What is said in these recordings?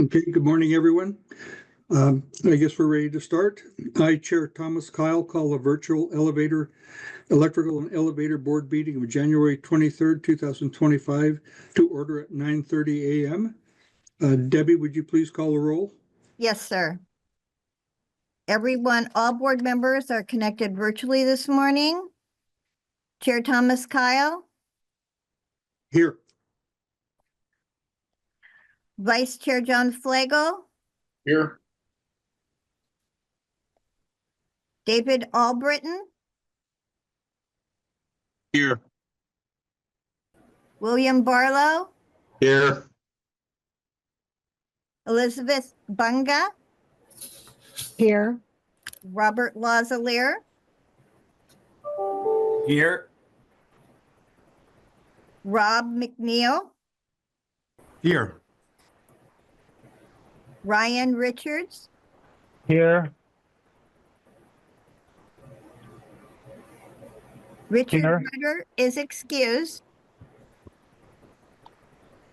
Okay, good morning, everyone. I guess we're ready to start. I, Chair Thomas Kyle, call a virtual electrical and elevator board meeting of January 23rd, 2025 to order at 9:30 a.m. Debbie, would you please call the roll? Yes, sir. Everyone, all board members are connected virtually this morning. Chair Thomas Kyle, Here. Vice Chair John Flagel, Here. David Albritton, Here. William Barlow, Here. Elizabeth Bunga, Here. Robert Lazalier, Here. Rob McNeil, Here. Ryan Richards, Here. Richard Here. Rutter is excused,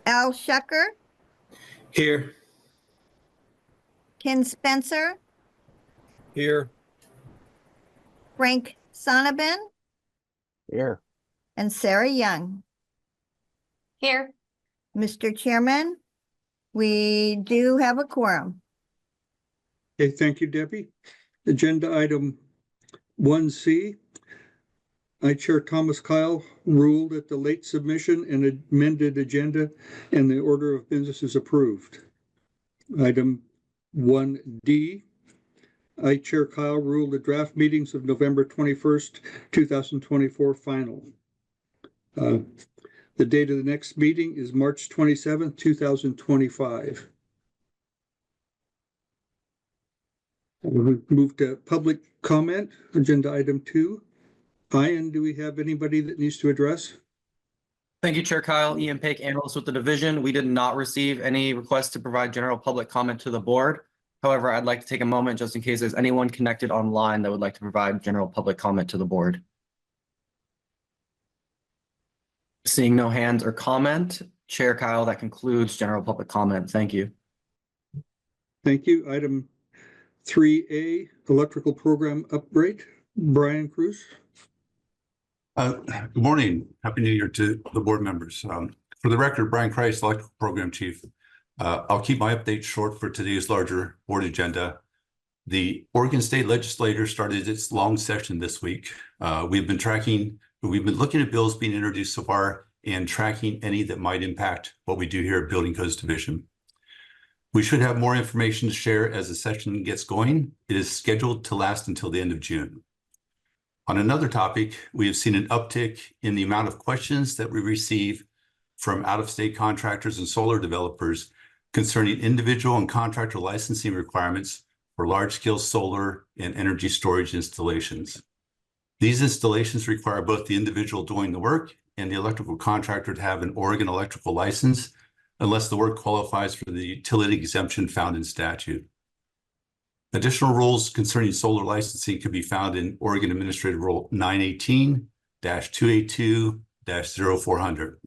Al Shucker, Here. Ken Spencer, Here. Frank Sonnabend, Here. and Sara Young. Here. Mr. Chairman, we do have a quorum. Okay, thank you, Debbie. Agenda item 1C. I, Chair Thomas Kyle, ruled that the late submission and amended agenda and the order of business is approved. Item 1D. I, Chair Kyle, ruled the draft meetings of November 21st, 2024 final. The date of the next meeting is March 27th, 2025. We'll move to public comment, agenda item 2. Ian, do we have anybody that needs to address? Thank you, Chair Kyle. Ian Paik, analyst with the division. We did not receive any requests to provide general public comment to the board. However, I'd like to take a moment just in case there's anyone connected online that would like to provide general public comment to the board. Seeing no hands or comment, Chair Kyle, that concludes general public comment. Thank you. Thank you. Item 3A, electrical program upgrade. Brian Cruz. Good morning. Happy New Year to the board members. For the record, Brian Crise, Electrical Program Chief. I'll keep my update short for today's larger board agenda. The Oregon State Legislature started its long session this week. We've been looking at bills being introduced so far and tracking any that might impact what we do here at Building Codes Division. We should have more information to share as the session gets going. It is scheduled to last until the end of June. On another topic, we have seen an uptick in the amount of questions that we receive from out-of-state contractors and solar developers concerning individual and contractor licensing requirements for large-scale solar and energy storage installations. These installations require both the individual doing the work and the electrical contractor to have an Oregon electrical license, unless the work qualifies for the utility exemption found in statute. Additional rules concerning solar licensing can be found in Oregon Administrative Rule 918-282-0400.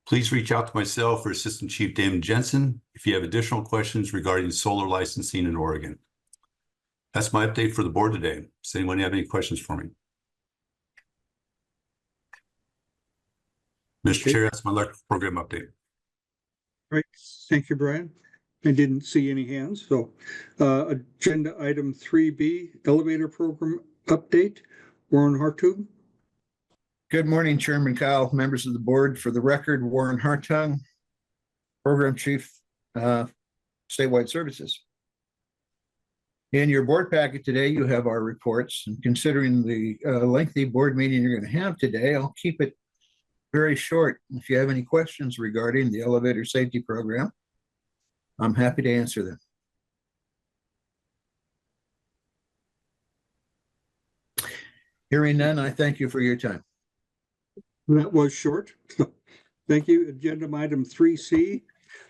Please reach out to myself or Assistant Chief Damon Jensen if you have additional questions regarding solar licensing in Oregon. That's my update for the board today. Does anyone have any questions for me? Mr. Chair, that's my electrical program update. Right. Thank you, Brian. I didn't see any hands. So agenda item 3B, elevator program update. Warren Hartung. Good morning, Chairman Kyle, members of the board. For the record, Warren Hartung, Program Chief, Statewide Services. In your board packet today, you have our reports. And considering the lengthy board meeting you're going to have today, I'll keep it very short. If you have any questions regarding the elevator safety program, I'm happy to answer them. Hearing none, I thank you for your time. That was short. Thank you. Agenda item 3C,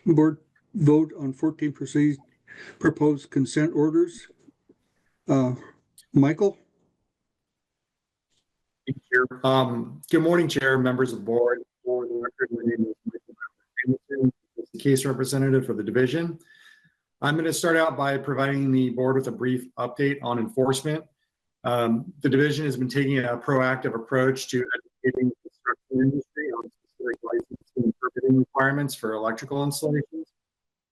board vote on 14 proposed consent orders. Michael? Good morning, Chair, members of the board. For the record, my name is Michael Hamilton, as the case representative for the division. I'm going to start out by providing the board with a brief update on enforcement. The division has been taking a proactive approach to educating the construction industry on specific licensing and permitting requirements for electrical installations.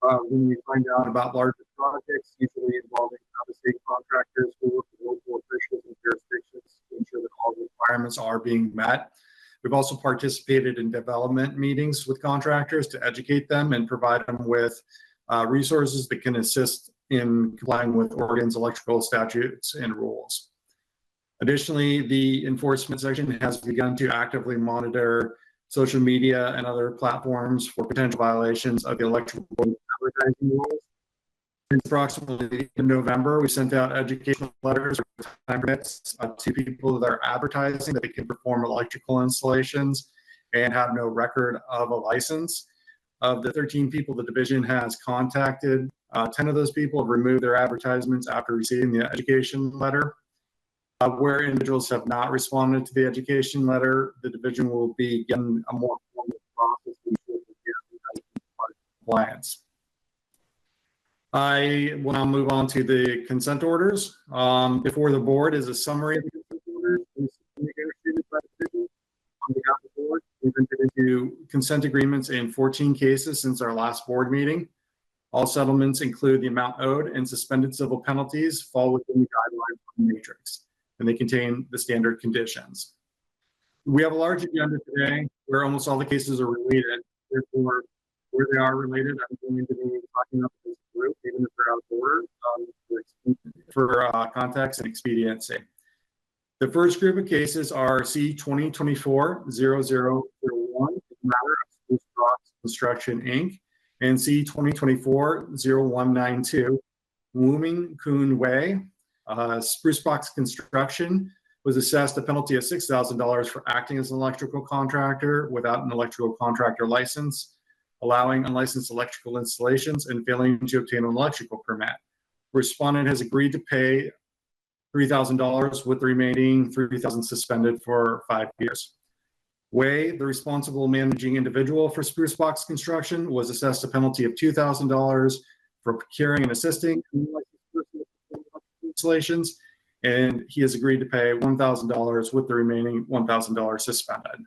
When we find out about larger projects, usually involving out-of-state contractors, we work with local officials and jurisdictions to ensure that all the requirements are being met. We've also participated in development meetings with contractors to educate them and provide them with resources that can assist in complying with Oregon's electrical statutes and rules. Additionally, the enforcement section has begun to actively monitor social media and other platforms for potential violations of the electrical advertising rules. In approximately in November, we sent out educational letters or time permits to people that are advertising that they can perform electrical installations and have no record of a license. Of the 13 people the division has contacted, 10 of those people have removed their advertisements after receiving the education letter. Where individuals have not responded to the education letter, the division will begin a more formal process to ensure that the advertisement are in compliance. I will now move on to the consent orders. Before the board is a summary of the consent orders negotiated by the division. On behalf of the board, we've entered into consent agreements in 14 cases since our last board meeting. All settlements include the amount owed, and suspended civil penalties fall within the guidelines of the matrix, and they contain the standard conditions. We have a large agenda today where almost all the cases are related. Therefore, where they are related, I'm going to be talking about this group, even if they're out of order, for context and expediency. The first group of cases are C-2024-0001, the matter of Spruce Rocks Construction, Inc., and C-2024-0192, Wooming Coon Way. Spruce Box Construction was assessed a penalty of $6,000 for acting as an electrical contractor without an electrical contractor license, allowing unlicensed electrical installations, and failing to obtain an electrical permit. Respondent has agreed to pay $3,000 with the remaining $3,000 suspended for 5 years. Way, the responsible managing individual for Spruce Box Construction, was assessed a penalty of $2,000 for procuring and assisting installations, and he has agreed to pay $1,000 with the remaining $1,000 suspended.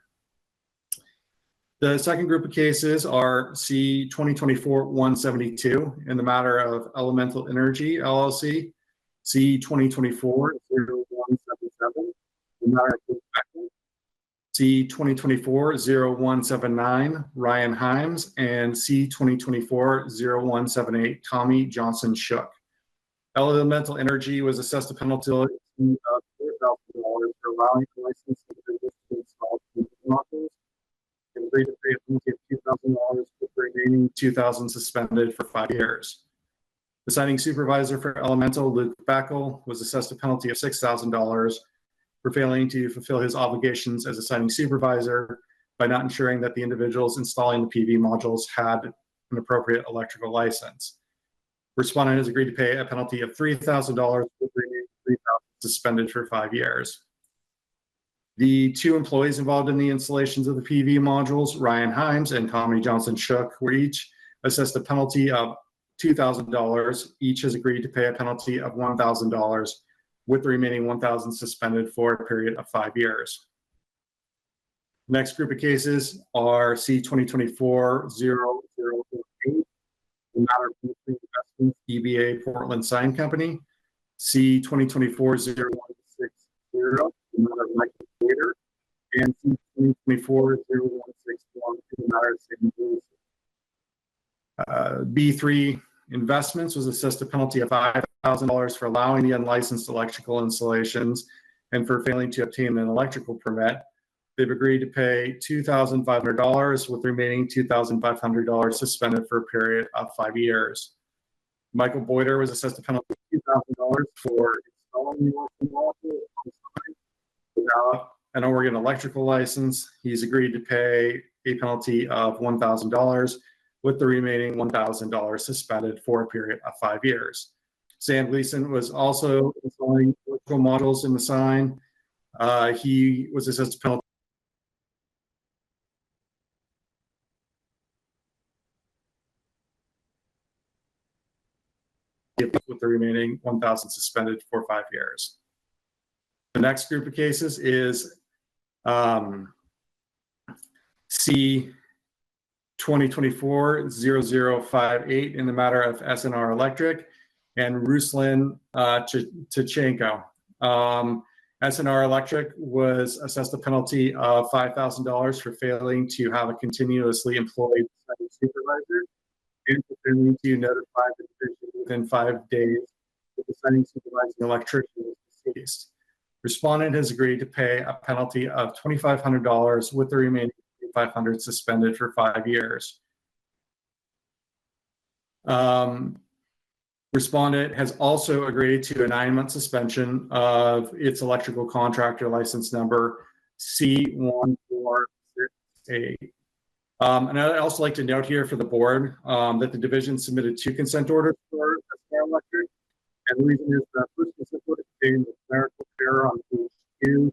The second group of cases are C-2024-172 in the matter of Elemental Energy, LLC, C-2024-0177 in the matter of C-2024-0179 Ryan Himes, and C-2024-0178 Tommy Johnson Shook. Elemental Energy was assessed a penalty of $4,000 for allowing licensed individuals to install modules, and agreed to pay a penalty of $2,000 with the remaining $2,000 suspended for 5 years. The signing supervisor for Elemental, Luke Backel, was assessed a penalty of $6,000 for failing to fulfill his obligations as a signing supervisor by not ensuring that the individuals installing the PV modules had an appropriate electrical license. Respondent has agreed to pay a penalty of $3,000 with the remaining $3,000 suspended for 5 years. The 2 employees involved in the installations of the PV modules, Ryan Himes and Tommy Johnson Shook, were each assessed a penalty of $2,000. Each has agreed to pay a penalty of $1,000 with the remaining $1,000 suspended for a period of 5 years. Next group of cases are C-2024-0048, the matter of investments, EBA Portland Sign Company, C-2024-0160, the matter of Michael Waiter, and C-2024-0161, the matter of St. Louis. B3 Investments was assessed a penalty of $5,000 for allowing the unlicensed electrical installations and for failing to obtain an electrical permit. They've agreed to pay $2,500 with the remaining $2,500 suspended for a period of 5 years. Michael Boyder was assessed a penalty of $2,000 for installing the electrical without an Oregon electrical license. He's agreed to pay a penalty of $1,000 with the remaining $1,000 suspended for a period of 5 years. Sam Gleason was also installing electrical modules in the sign. He was assessed a penalty with the remaining 1,000 suspended for 5 years. The next group of cases is C 2024-0058 in the matter of S&R Electric and Ruslan Tkachenko. S&R Electric was assessed a penalty of $5,000 for failing to have a continuously employed supervisor and for failing to notify the division within 5 days that the signing supervising electrician was deceased. Respondent has agreed to pay a penalty of $2,500 with the remaining $2,500 suspended for 5 years. Respondent has also agreed to a 9-month suspension of its electrical contractor license number C146A. And I'd also like to note here for the board that the division submitted 2 consent orders for S&R Electric. And the reason is the first consent order contained the clerical error on page 2,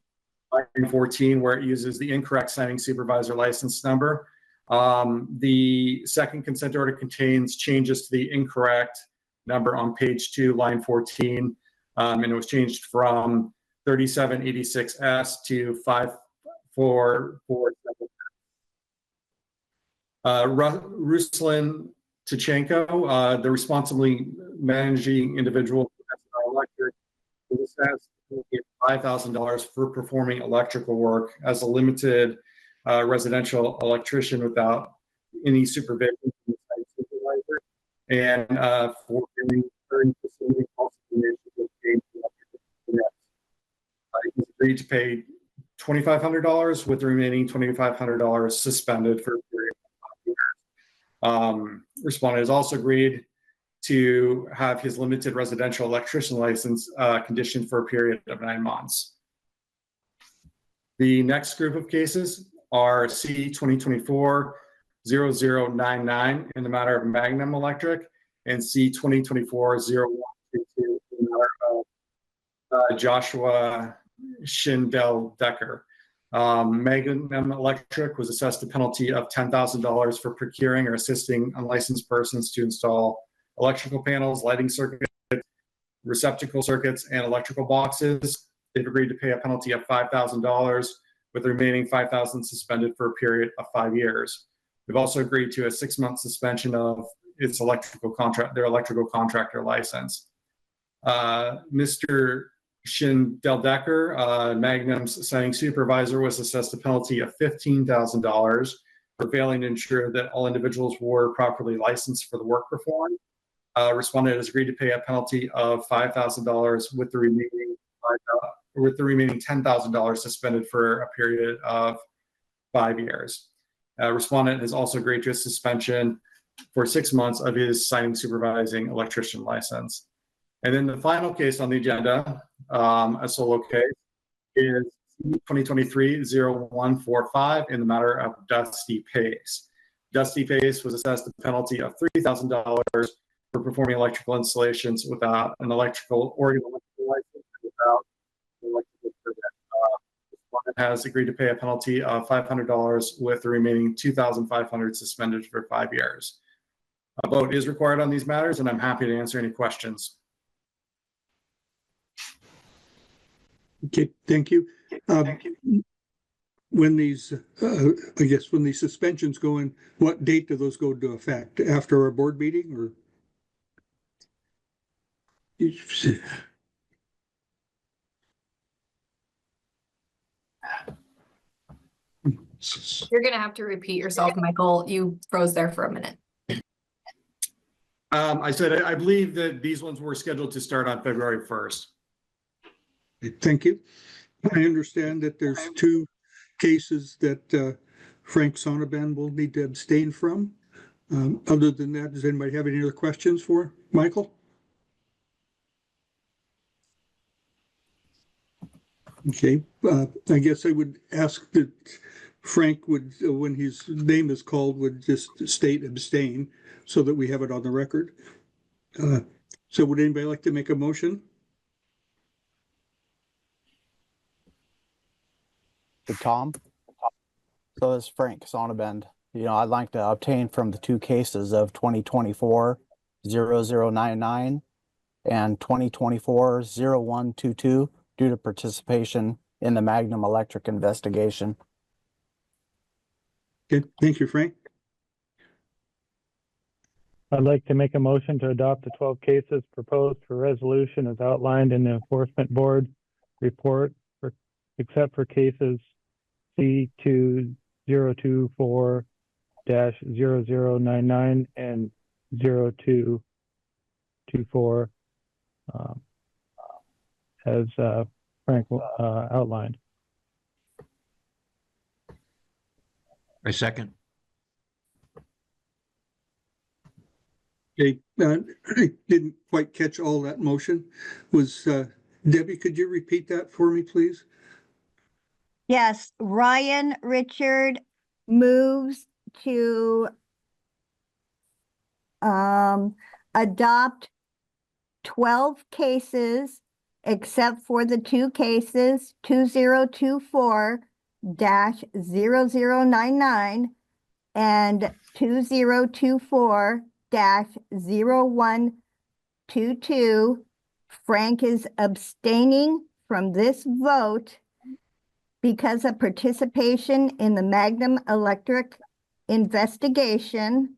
line 14, where it uses the incorrect signing supervisor license number. The second consent order contains changes to the incorrect number on page 2, line 14, and it was changed from 3786S to 5447. Ruslan Tkachenko, the responsibly managing individual for S&R Electric, was assessed $5,000 for performing electrical work as a limited residential electrician without any supervision from the site supervisor, and for doing facility qualifications with electrical connects. He's agreed to pay $2,500 with the remaining $2,500 suspended for a period of 5 years. Respondent has also agreed to have his limited residential electrician license conditioned for a period of 9 months. The next group of cases are C 2024-0099 in the matter of Magnum Electric and C 2024-0122 in the matter of Joshua Schindel-Decker. Magnum Electric was assessed a penalty of $10,000 for procuring or assisting unlicensed persons to install electrical panels, lighting circuits, receptacle circuits, and electrical boxes. They've agreed to pay a penalty of $5,000 with the remaining $5,000 suspended for a period of 5 years. They've also agreed to a 6-month suspension of its their electrical contractor license. Mr. Schindel-Decker, Magnum's signing supervisor, was assessed a penalty of $15,000 for failing to ensure that all individuals were properly licensed for the work performed. Respondent has agreed to pay a penalty of $5,000 with the remaining $10,000 suspended for a period of 5 years. Respondent has also agreed to a suspension for 6 months of his signing supervising electrician license. And then the final case on the agenda, a solo case, is 2023-0145 in the matter of Dusty Pace. Dusty Pace was assessed a penalty of $3,000 for performing electrical installations without an Oregon electrical license and without an electrical permit. Respondent has agreed to pay a penalty of $500 with the remaining $2,500 suspended for 5 years. A vote is required on these matters, and I'm happy to answer any questions. Okay, thank you. When these, I guess, when these suspensions go in, what date do those go into effect? After our board meeting, or? You're going to have to repeat yourself, Michael. You froze there for a minute. I said, I believe that these ones were scheduled to start on February 1st. Thank you. I understand that there's 2 cases that Frank Sonnabend will need to abstain from. Other than that, does anybody have any other questions for Michael? Okay, I guess I would ask that Frank would, when his name is called, would just state abstain so that we have it on the record. So would anybody like to make a motion? Tom. So this is Frank Sonnabend. I'd like to obtain from the 2 cases of 2024-0099 and 2024-0122 due to participation in the Magnum Electric investigation. Okay, thank you, Frank. I'd like to make a motion to adopt the 12 cases proposed for resolution as outlined in the Enforcement Board report, except for cases C2024-0099 and 0224, as Frank outlined. I second. Okay, I didn't quite catch all that motion. Was, Debbie, could you repeat that for me, please? Yes, Ryan Richard moves to adopt 12 cases except for the two cases 2024-0099 and 2024-0122. Frank is abstaining from this vote because of participation in the Magnum Electric investigation.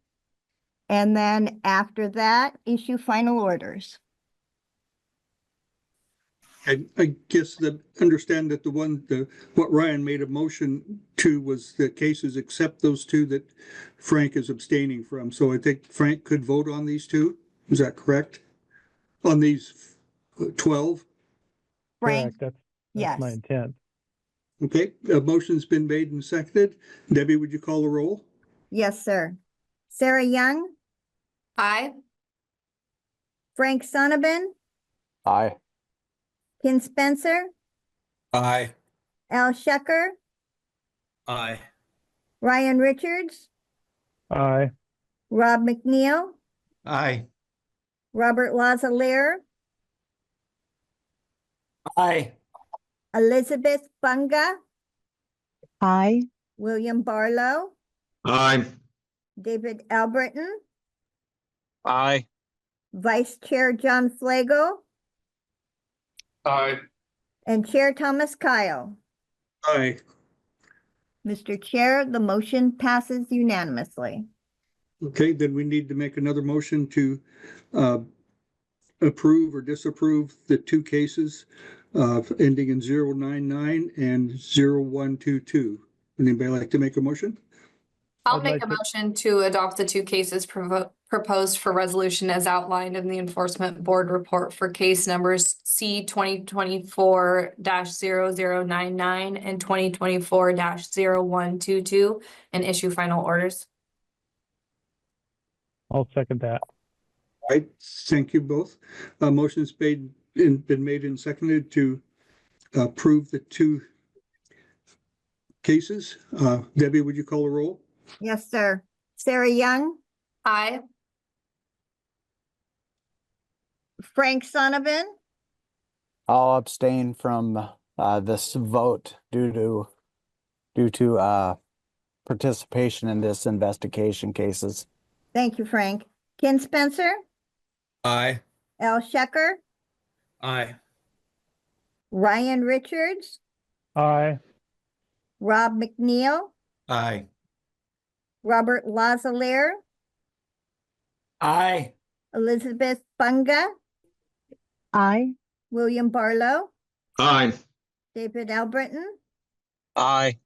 And then after that, issue final orders. I guess that understand that what Ryan made a motion to was the cases except those two that Frank is abstaining from. So I think Frank could vote on these two. Is that correct? On these 12? Frank, Correct. yes. That's my intent. Okay, a motion's been made and seconded. Debbie, would you call the roll? Yes, sir. Sara Young, Aye. Frank Sonnabend, Aye. Ken Spencer, Aye. Al Shecker, Aye. Ryan Richards, Aye. Rob McNeil, Aye. Robert Lazalier, Aye. Elizabeth Bunga, Aye. William Barlow, Aye. David Albritton, Aye. Vice Chair John Flagel, Aye. and Chair Thomas Kyle. Aye. Mr. Chair, the motion passes unanimously. Okay, then we need to make another motion to approve or disapprove the two cases ending in 099 and 0122. Anybody like to make a motion? I'll I'd make like a to- motion to adopt the two cases proposed for resolution as outlined in the Enforcement Board report for case numbers C 2024-0099 and 2024-0122 and issue final orders. I'll second that. All right, thank you both. Motion's been made and seconded to approve the two cases. Debbie, would you call the roll? Yes, sir. Sara Young, Aye. Frank Sonnabend, I'll abstain from this vote due to participation in this investigation cases. thank you, Frank. Ken Spencer, Aye. Al Shecker, Aye. Ryan Richards, Aye. Rob McNeil, Aye. Robert Lazalier, Aye. Elizabeth Bunga, Aye. William Barlow, Aye. David Albritton, Aye.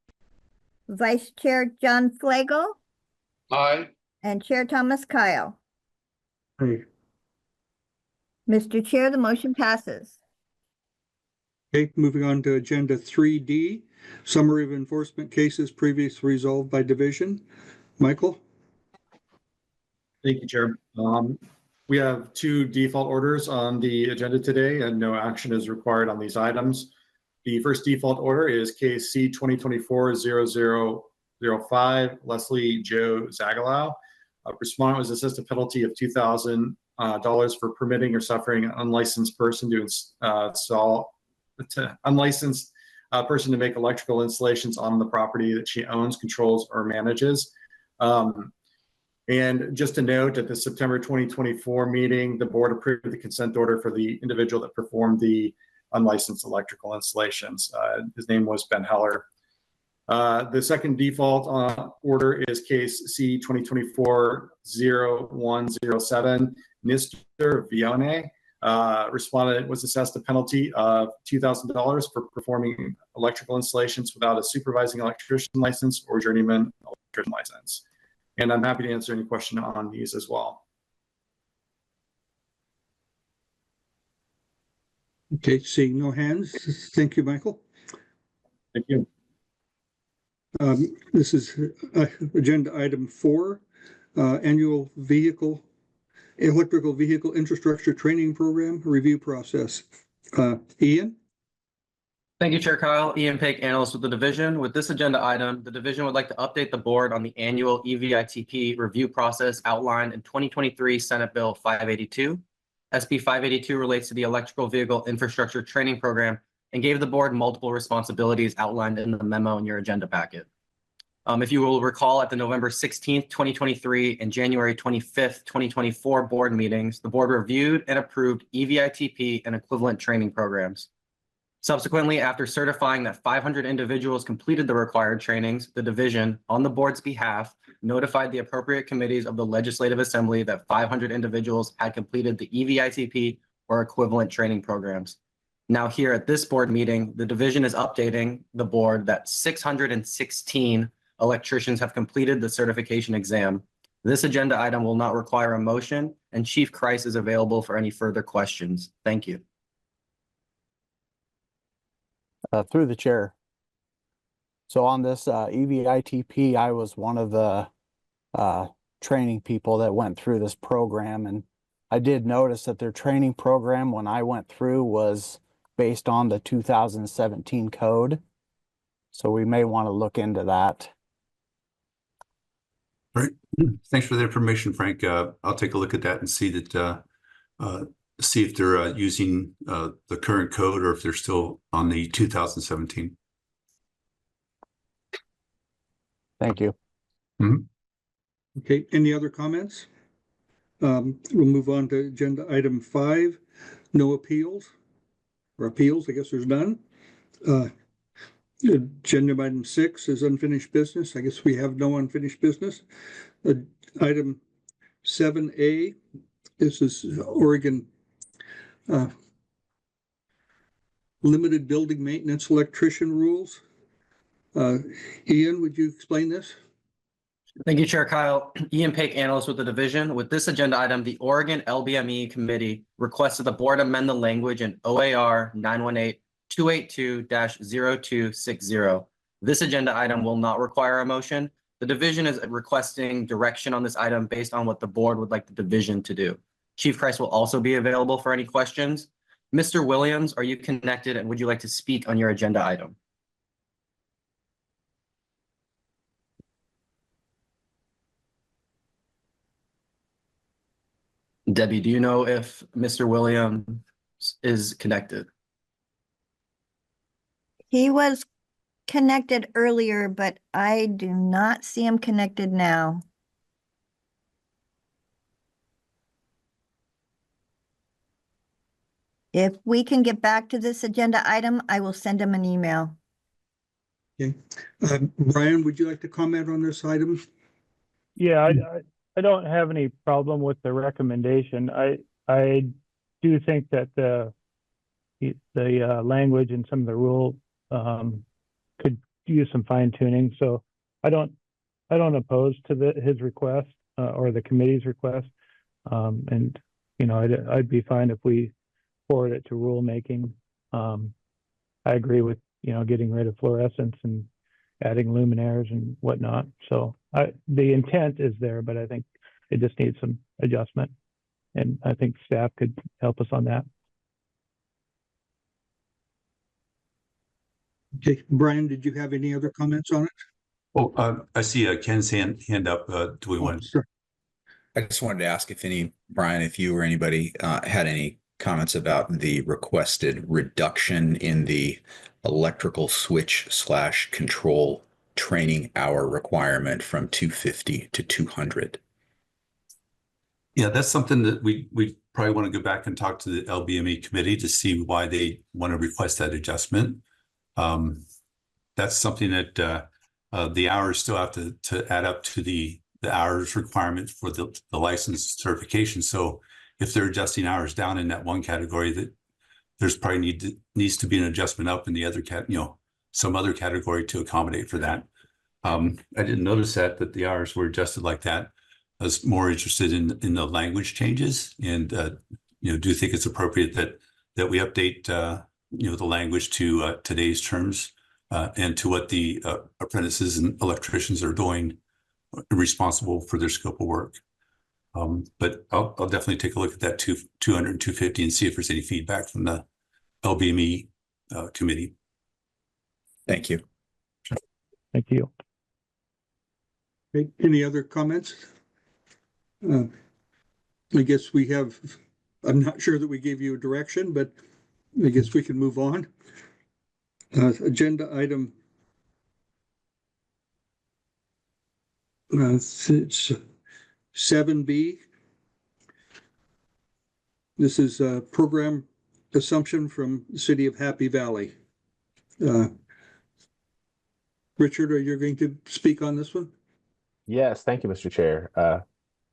Vice Chair John Flagel, Aye. and Chair Thomas Kyle. Aye. Mr. Chair, the motion passes. Okay, moving on to agenda 3D, summary of enforcement cases previously resolved by division. Michael? Thank you, Chair. We have two default orders on the agenda today and no action is required on these items. The first default order is case C 2024-0005, Leslie Joe Zagalow. Respondent was assessed a penalty of $2,000 for permitting or suffering an unlicensed person to make electrical installations on the property that she owns, controls, or manages. And just a note, at the September 2024 meeting, the board approved the consent order for the individual that performed the unlicensed electrical installations. His name was Ben Heller. The second default order is case C 2024-0107, Mr. VII.A. Respondent was assessed a penalty of $2,000 for performing electrical installations without a supervising electrician license or journeyman electrician license. And I'm happy to answer any question on these as well. Okay, seeing no hands. Thank you, Michael. Thank you. This is agenda item 4, annual electrical vehicle infrastructure training program review process. Ian? Thank you, Chair Kyle. Ian Paik, Analyst with the Division. With this agenda item, the Division would like to update the Board on the annual EVITP review process outlined in 2023 Senate Bill 582. SB 582 relates to the Electrical Vehicle Infrastructure Training Program and gave the Board multiple responsibilities outlined in the memo in your agenda packet. If you will recall, at the November 16th, 2023 and January 25th, 2024 Board meetings, the Board reviewed and approved EVITP and equivalent training programs. Subsequently, after certifying that 500 individuals completed the required trainings, the Division, on the Board's behalf, notified the appropriate committees of the Legislative Assembly that 500 individuals had completed the EVITP or equivalent training programs. Now here at this Board meeting, the Division is updating the Board that 616 electricians have completed the certification exam. This agenda item will not require a motion, and Chief Crise is available for any further questions. Thank you. Through the chair. So on this EVITP, I was one of the training people that went through this program, and I did notice that their training program when I went through was based on the 2017 code. So we may want to look into that. All right. Thanks for the information, Frank. I'll take a look at that and see that see if they're using the current code or if they're still on the 2017. Thank you. Mm-hmm. Okay, any other comments? We'll move on to agenda item 5, no appeals, or appeals, I guess there's none. Agenda item 6 is unfinished business. I guess we have no unfinished business. Item 7A, this is Oregon limited building maintenance electrician rules. Ian, would you explain this? Thank you, Chair Kyle. Ian Paik, Analyst with the Division. With this agenda item, the Oregon LBME Committee requested the Board amend the language in OAR 918-282-0260. This agenda item will not require a motion. The Division is requesting direction on this item based on what the Board would like the Division to do. Chief Crise will also be available for any questions. Mr. Williams, are you connected and would you like to speak on your agenda item? Debbie, do you know if Mr. Williams is connected? He was connected earlier, but I do not see him connected now. If we can get back to this agenda item, I will send him an email. Okay. Brian, would you like to comment on this item? Yeah, I don't have any problem with the recommendation. I do think that the language and some of the rule could use some fine tuning. So I don't oppose to his request or the committee's request. And you know, I'd be fine if we forward it to rulemaking. I agree with, you know, getting rid of fluorescence and adding luminaires and whatnot. So the intent is there, but I think it just needs some adjustment. And I think staff could help us on that. Okay, Brian, did you have any other comments on it? Oh, I see Ken's hand up. Do we want to? Sure. I just wanted to ask Brian, if you or anybody had any comments about the requested reduction in the electrical switch/control training hour requirement from 250 to 200. Yeah, that's something that we probably want to go back and talk to the LBME committee to see why they want to request that adjustment. That's something that the hours still have to add up to the hours requirement for the license certification. So if they're adjusting hours down in that one category, that there's probably needs to be an adjustment up in the other some other category to accommodate for that. I didn't notice that the hours were adjusted like that. I was more interested in the language changes, and do think it's appropriate that we update the language to today's terms and to what the apprentices and electricians are doing, responsible for their scope of work. But I'll definitely take a look at that 200 and 250 and see if there's any feedback from the LBME committee. Thank you. Thank you. Okay, any other comments? I guess I'm not sure that we gave you a direction, but I guess we can move on. Agenda item it's 7B. This is a program assumption from the city of Happy Valley. Richard, are you going to speak on this one? Yes, thank you, Mr. Chair.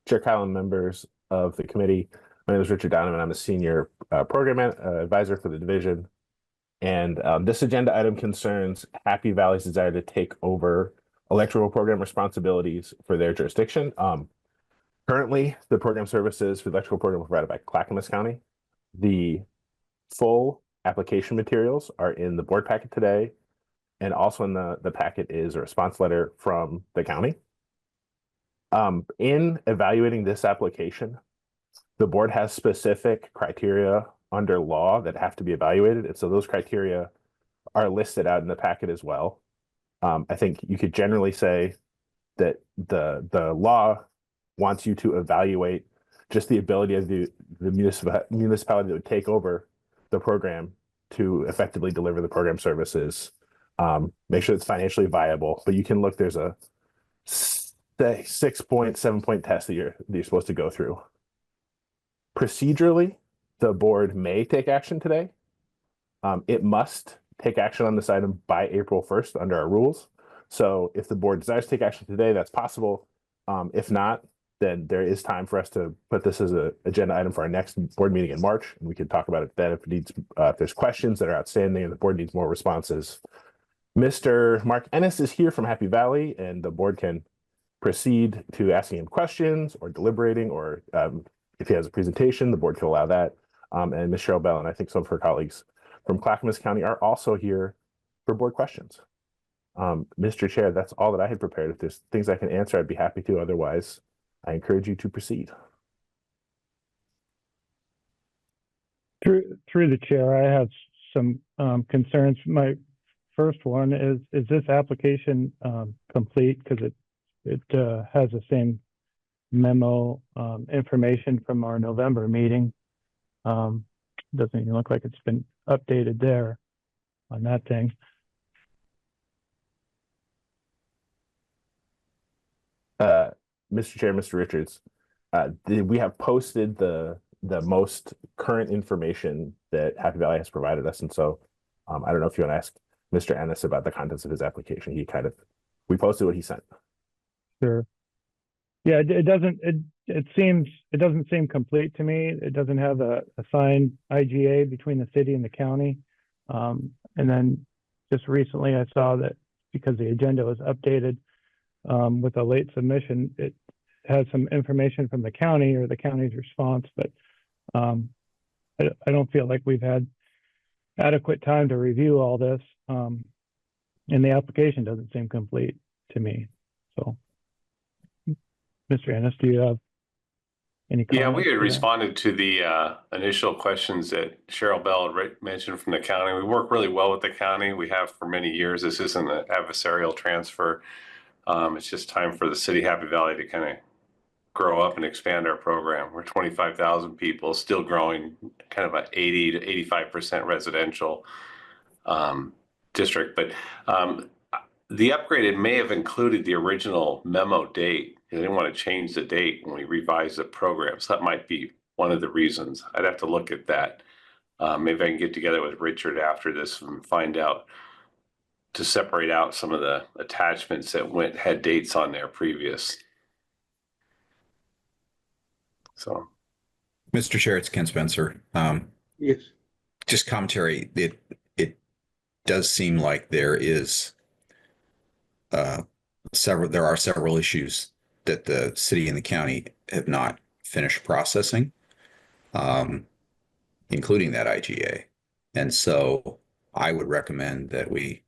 Chair Kyle and members of the committee, my name is Richard Donovan. I'm a senior program advisor for the division. And this agenda item concerns Happy Valley's desire to take over electrical program responsibilities for their jurisdiction. Currently, the program services for the electrical program are provided by Clackamas County. The full application materials are in the board packet today, and also in the packet is a response letter from the county. In evaluating this application, the board has specific criteria under law that have to be evaluated. And so those criteria are listed out in the packet as well. I think you could generally say that the law wants you to evaluate just the ability of the municipality that would take over the program to effectively deliver the program services, make sure it's financially viable. But you can look, there's a 6-point, 7-point test that you're supposed to go through. Procedurally, the board may take action today. It must take action on this item by April 1st under our rules. So if the board desires to take action today, that's possible. If not, then there is time for us to put this as an agenda item for our next board meeting in March, and we can talk about it then if there's questions that are outstanding and the board needs more responses. Mr. Mark Ennis is here from Happy Valley, and the board can proceed to asking him questions or deliberating, or if he has a presentation, the board can allow that. And Ms. Cheryl Bell and I think some of her colleagues from Clackamas County are also here for board questions. Mr. Chair, that's all that I had prepared. If there's things I can answer, I'd be happy to. Otherwise, I encourage you to proceed. Through the chair, I have some concerns. My first one is this application complete? Because it has the same memo information from our November meeting. Doesn't even look like it's been updated there on that thing. Mr. Chair, Mr. Richards, we have posted the most current information that Happy Valley has provided us, and so I don't know if you want to ask Mr. Ennis about the contents of his application. We posted what he sent. Sure. Yeah, it doesn't seem complete to me. It doesn't have a signed IGA between the city and the county. And then just recently I saw that because the agenda was updated with a late submission, it has some information from the county or the county's response, but I don't feel like we've had adequate time to review all this. And the application doesn't seem complete to me. So, Mr. Ennis, do you have any comments? Yeah, we had responded to the initial questions that Cheryl Bell had mentioned from the county. We work really well with the county. We have for many years. This isn't an adversarial transfer. It's just time for the city Happy Valley to kind of grow up and expand our program. We're 25,000 people, still growing, kind of an 80 to 85% residential district. But the upgrade, it may have included the original memo date They didn't want to change the date when we revised the program. So that might be one of the reasons. I'd have to look at that. Maybe I can get together with Richard after this and find out to separate out some of the attachments that had dates on there previous. So, Mr. Chair, it's Ken Spencer. Yes. Just commentary. It does seem like there is there are several issues that the city and the county have not finished processing, including that IGA. And so I would recommend that we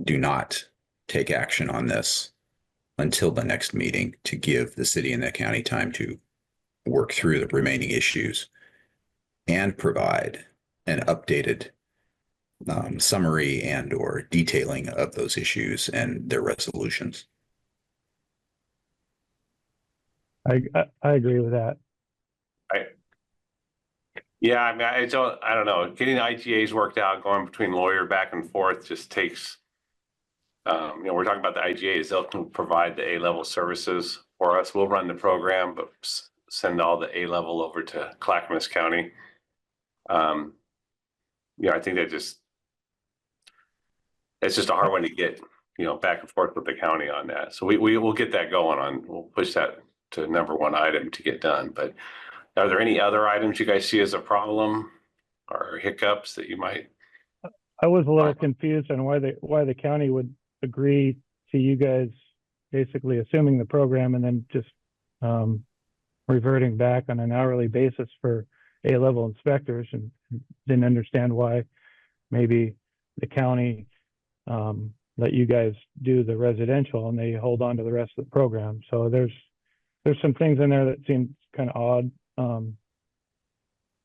do not take action on this until the next meeting to give the city and the county time to work through the remaining issues and provide an updated summary and or detailing of those issues and their resolutions. I agree with that. Yeah, I mean, I don't know. Getting IGAs worked out, going between lawyer back and forth just takes, we're talking about the IGAs. They'll provide the A-level services for us. We'll run the program, but send all the A-level over to Clackamas County. I think it's just a hard one to get, back and forth with the county on that. So we will get that going we'll push that to number one item to get done. But are there any other items you guys see as a problem or hiccups that you might? I was a little confused on why the county would agree to you guys basically assuming the program and then just reverting back on an hourly basis for A-level inspectors, and didn't understand why maybe the county let you guys do the residential and they hold on to the rest of the program. So there's some things in there that seem kind of odd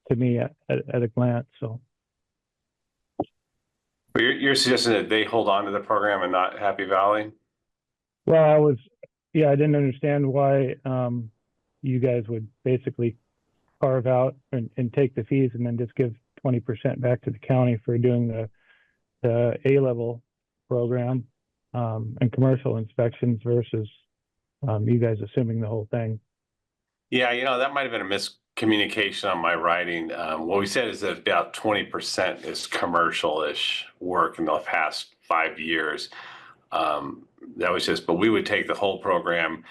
to me at a glance. So But you're suggesting that they hold on to the program and not Happy Valley? well, I didn't understand why you guys would basically carve out and take the fees and then just give 20% back to the county for doing the A-level program and commercial inspections versus you guys assuming the whole thing. Yeah, that might have been a miscommunication on my writing. What we said is that about 20% is commercial-ish work in the past 5 years. That was but we would take the whole program,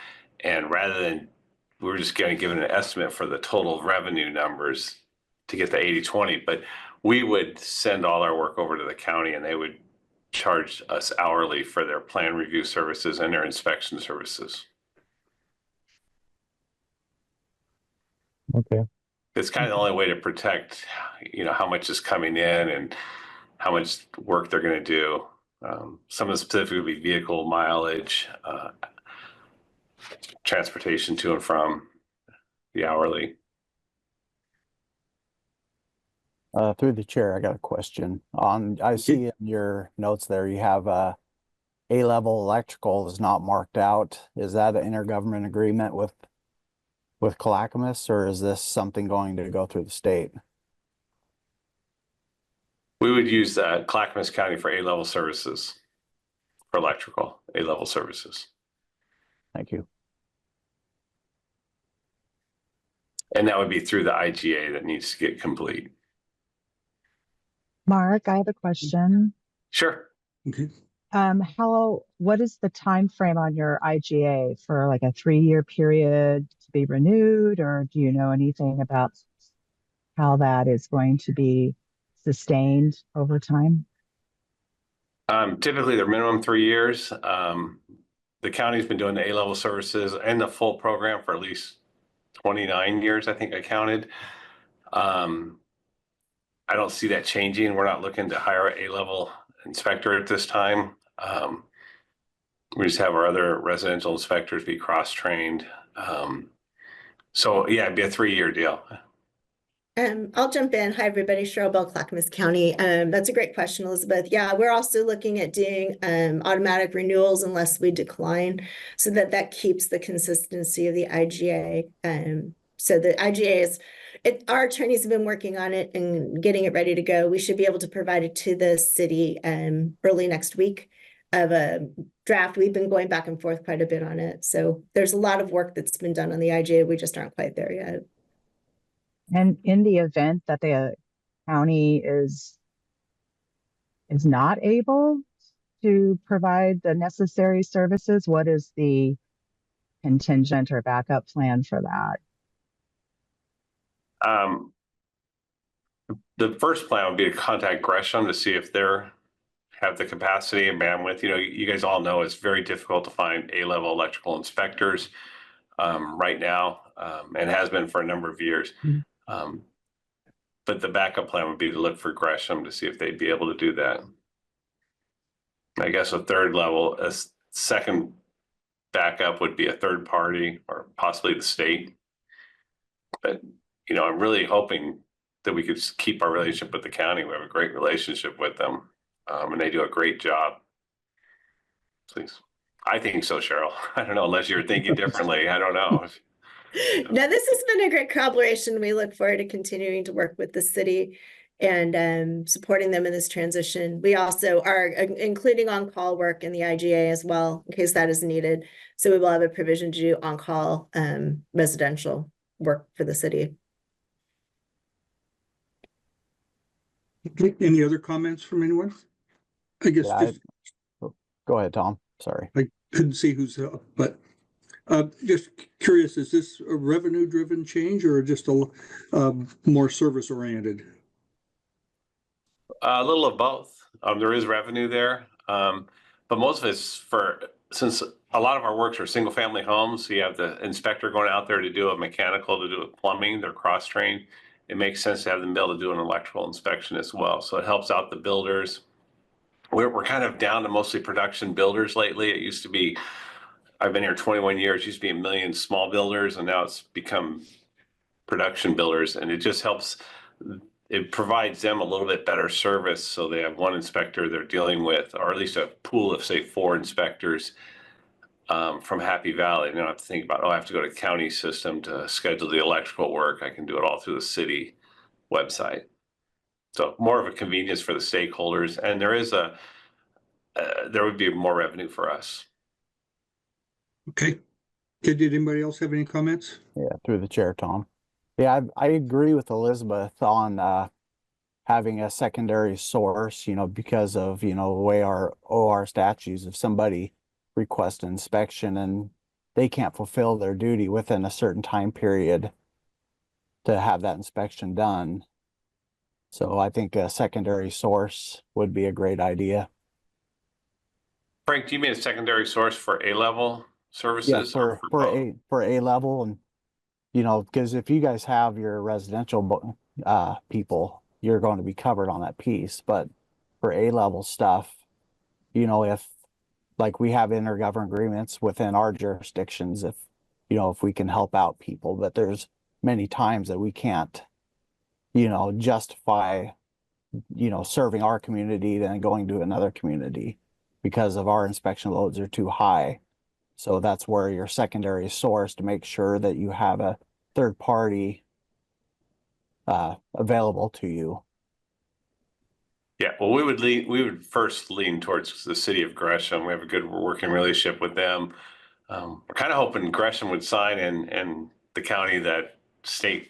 and rather than, we were just going to give an estimate for the total revenue numbers to get the 80-20, but we would send all our work over to the county and they would charge us hourly for their plan review services and their inspection services. Okay. It's kind of the only way to protect, how much is coming in and how much work they're going to do. Some of the specific would be vehicle mileage, transportation to and from the hourly. Through the chair, I got a question. I see in your notes there you have A-level electrical is not marked out. Is that an intergovernment agreement with Clackamas, or is this something going to go through the state? We would use Clackamas County for A-level services, for electrical A-level services. Thank you. And that would be through the IGA that needs to get complete. Mark, I have a question. Sure. Okay. What is the time frame on your IGA for like a 3-year period to be renewed, or do you know anything about how that is going to be sustained over time? Typically, they're minimum 3 years. The county's been doing the A-level services and the full program for at least 29 years, I think I counted. I don't see that changing. We're not looking to hire an A-level inspector at this time. We just have our other residential inspectors be cross-trained. So yeah, it'd be a 3-year deal. I'll jump in. Hi, everybody. Cheryl Bell, Clackamas County. That's a great question, Elizabeth. Yeah, we're also looking at doing automatic renewals unless we decline, so that keeps the consistency of the IGA. So the IGA is, our attorneys have been working on it and getting it ready to go. We should be able to provide it to the city early next week. a draft. We've been going back and forth quite a bit on it. So there's a lot of work that's been done on the IGA. We just aren't quite there yet. And in the event that the county is not able to provide the necessary services, what is the contingent or backup plan for that? The first plan would be to contact Gresham to see if they're have the capacity and bandwidth. You know, you guys all know it's very difficult to find A-level electrical inspectors right now, and has been for a number of years. But the backup plan would be to look for Gresham to see if they'd be able to do that. I guess a third level, a second backup would be a third party or possibly the state. But, you know, I'm really hoping that we could keep our relationship with the county. We have a great relationship with them, and they do a great job. Please. I think so, Cheryl. I don't know, unless you're thinking differently. I don't know. No, this has been a great collaboration. We look forward to continuing to work with the city and supporting them in this transition. We also are including on-call work in the IGA as well, in case that is needed. So we will have a provision to do on-call residential work for the city. Okay, any other comments from anyone? I guess Go ahead, Tom. Sorry. I couldn't see who's up, but just curious, is this a revenue-driven change or just a more service-oriented? A little of both. There is revenue there, but most of it's since a lot of our works are single-family homes, so you have the inspector going out there to do a mechanical, to do a plumbing, they're cross-trained. It makes sense to have them be able to do an electrical inspection as well. So it helps out the builders. We're kind of down to mostly production builders lately. It used to be, I've been here 21 years, it used to be a million small builders, and now it's become production builders, and it just helps. It provides them a little bit better service, so they have one inspector they're dealing with, or at least a pool of, say, 4 inspectors from Happy Valley. They don't have to think about, oh, I have to go to the county system to schedule the electrical work. I can do it all through the city website. So more of a convenience for the stakeholders, and there would be more revenue for us. Okay. Did anybody else have any comments? Yeah, through the chair, Tom. Yeah, I agree with Elizabeth on having a secondary source, you know, because of, you know, the way our OR statutes, if somebody requests inspection and they can't fulfill their duty within a certain time period to have that inspection done. So I think a secondary source would be a great idea. Frank, do you mean a secondary source for A-level services? Yeah, for A-level, and you know, because if you guys have your residential people, you're going to be covered on that piece. But for A-level stuff, you know, if like we have intergovernmental agreements within our jurisdictions, if you know, if we can help out people, but there's many times that we can't, you know, justify, you know, serving our community then going to another community because of our inspection loads are too high. So that's where your secondary source to make sure that you have a third party available to you. Yeah, well, we would first lean towards the city of Gresham. We have a good working relationship with them. We're kind of hoping Gresham would sign and the county that state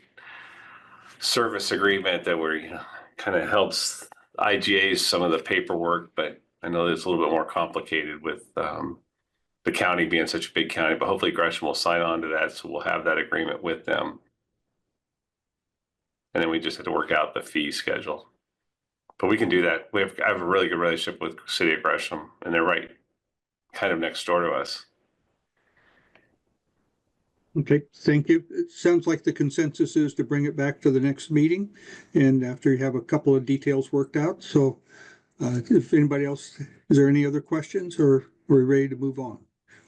service agreement that we're, you know, kind of helps IGAs some of the paperwork, but I know it's a little bit more complicated with the county being such a big county, but hopefully Gresham will sign on to that, so we'll have that agreement with them. And then we just have to work out the fee schedule. But we can do that. I have a really good relationship with City of Gresham, and they're right kind of next door to us. Okay, thank you. It sounds like the consensus is to bring it back to the next meeting, and after you have a couple of details worked out. So if anybody else, is there any other questions, or are we ready to move on?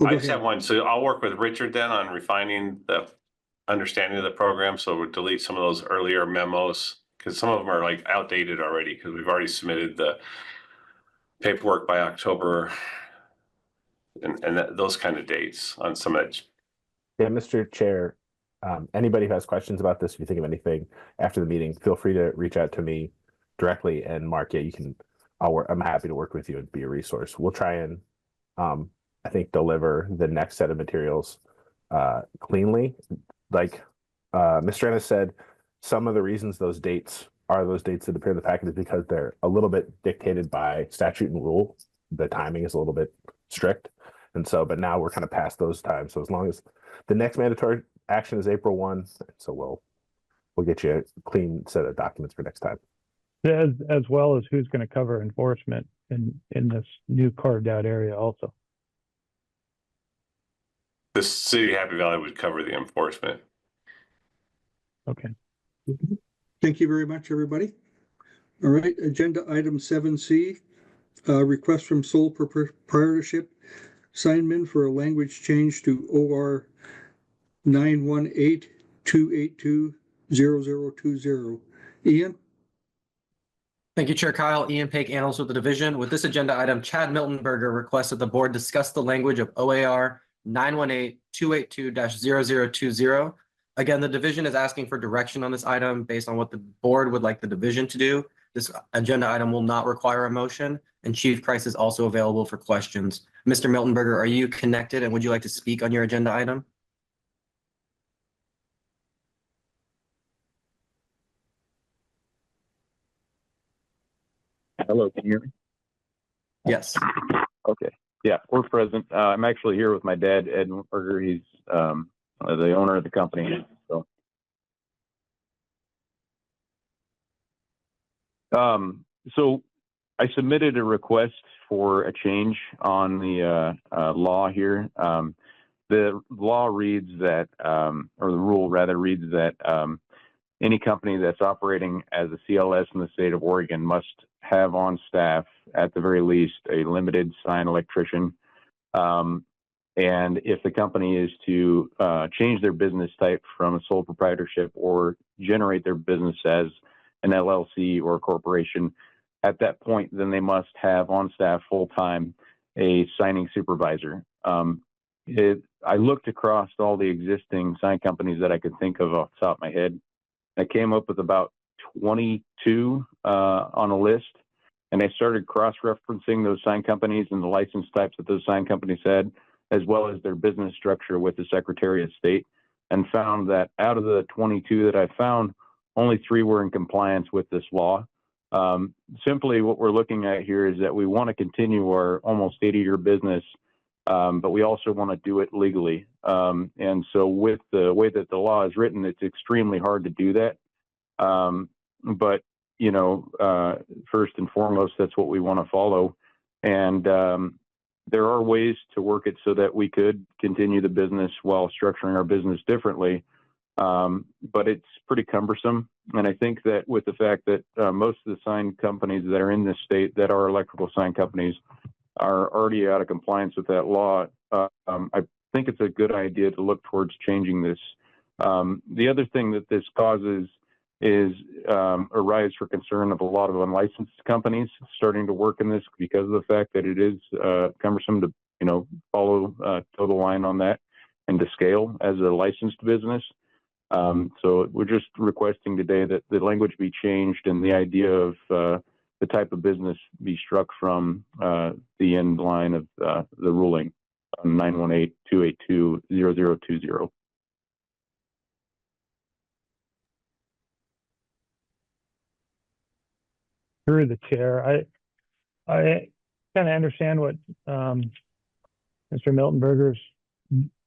I just have one. So I'll work with Richard then on refining the understanding of the program. So we'll delete some of those earlier memos because some of them are like outdated already because we've already submitted the paperwork by October and those kind of dates on some of that. Yeah, Mr. Chair, anybody who has questions about this, if you think of anything after the meeting, feel free to reach out to me directly. And Mark, yeah, you can I'm happy to work with you and be a resource. We'll try and I think deliver the next set of materials cleanly. Like Mr. Ennis said, some of the reasons those dates that appear in the packet is because they're a little bit dictated by statute and rule. The timing is a little bit strict. And so, but now we're kind of past those times. So as long as the next mandatory action is April 1, so we'll get you a clean set of documents for next time. As well as who's going to cover enforcement in this new carved out area also. The city of Happy Valley would cover the enforcement. Okay. Thank you very much, everybody. All right, agenda item 7C, request from sole proprietorship Signman for a language change to OR 918-282-0020. Ian? Thank you, Chair Kyle. Ian Paik, Analyst with the Division. With this agenda item, Chad Miltenberger requests that the board discuss the language of OAR 918-282-0020. Again, the division is asking for direction on this item based on what the board would like the division to do. This agenda item will not require a motion, and Chief Crise is also available for questions. Mr. Miltenberger, are you connected, and would you like to speak on your agenda item? Hello, can you hear me? Yes. Okay. Yeah, we're present. I'm actually here with my dad, Ed Miltenberger. He's the owner of the company. So I submitted a request for a change on the law here. The law reads that, or the rule rather reads that any company that's operating as a CLS in the state of Oregon must have on staff, at the very least, a limited sign electrician. And if the company is to change their business type from a sole proprietorship or generate their business as an LLC or a corporation, at that point, then they must have on staff full-time a signing supervisor. I looked across all the existing sign companies that I could think of off the top of my head. I came up with about 22 on a list, and I started cross-referencing those sign companies and the license types that those sign companies had, as well as their business structure with the Secretary of State, and found that out of the 22 that I found, only 3 were in compliance with this law. Simply what we're looking at here is that we want to continue our almost 80-year business, but we also want to do it legally. And so with the way that the law is written, it's extremely hard to do that. But, you know, first and foremost, that's what we want to follow. And there are ways to work it so that we could continue the business while structuring our business differently. But it's pretty cumbersome. And I think that with the fact that most of the sign companies that are in this state that are electrical sign companies are already out of compliance with that law, I think it's a good idea to look towards changing this. The other thing that this causes is a rise for concern of a lot of unlicensed companies starting to work in this because of the fact that it is cumbersome to, you know, follow toe the line on that and to scale as a licensed business. So we're just requesting today that the language be changed and the idea of the type of business be struck from the end line of the ruling on 918-282-0020. Through the chair, I kind of understand what Mr. Miltenberger's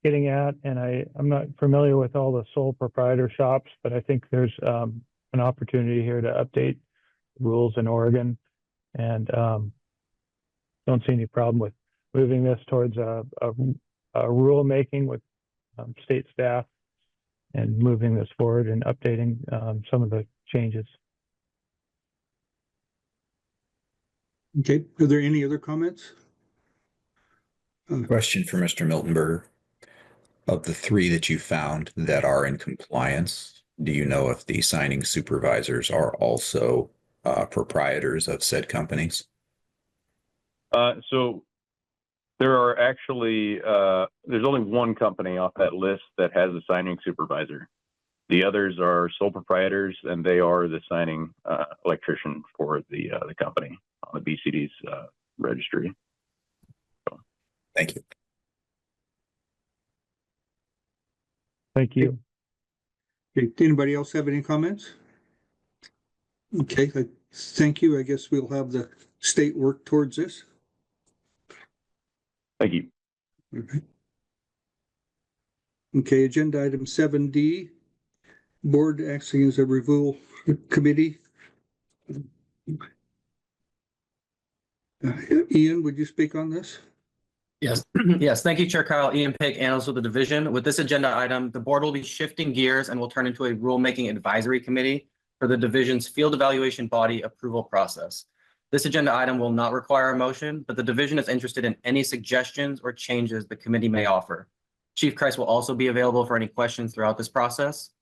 getting at, and I'm not familiar with all the sole proprietor shops, but I think there's an opportunity here to update rules in Oregon, and don't see any problem with moving this towards a rulemaking with state staff and moving this forward and updating some of the changes. Okay, are there any other comments? Question for Mr. Miltenberger. Of the 3 that you found that are in compliance, do you know if the signing supervisors are also proprietors of said companies? So there are actually, there's only one company off that list that has a signing supervisor. The others are sole proprietors, and they are the signing electrician for the company. the BCD's registry. Thank you. Thank you. Okay, anybody else have any comments? Okay, thank you. I guess we'll have the state work towards this. Thank you. Okay, agenda item 7D, board acting as a review committee. Ian, would you speak on this? Yes, yes. Thank you, Chair Kyle. Ian Paik, Analyst with the division. With this agenda item, the board will be shifting gears and will turn into a rulemaking advisory committee for the division's field evaluation body approval process. This agenda item will not require a motion, but the division is interested in any suggestions or changes the committee may offer. Chief Crise will also be available for any questions throughout this process.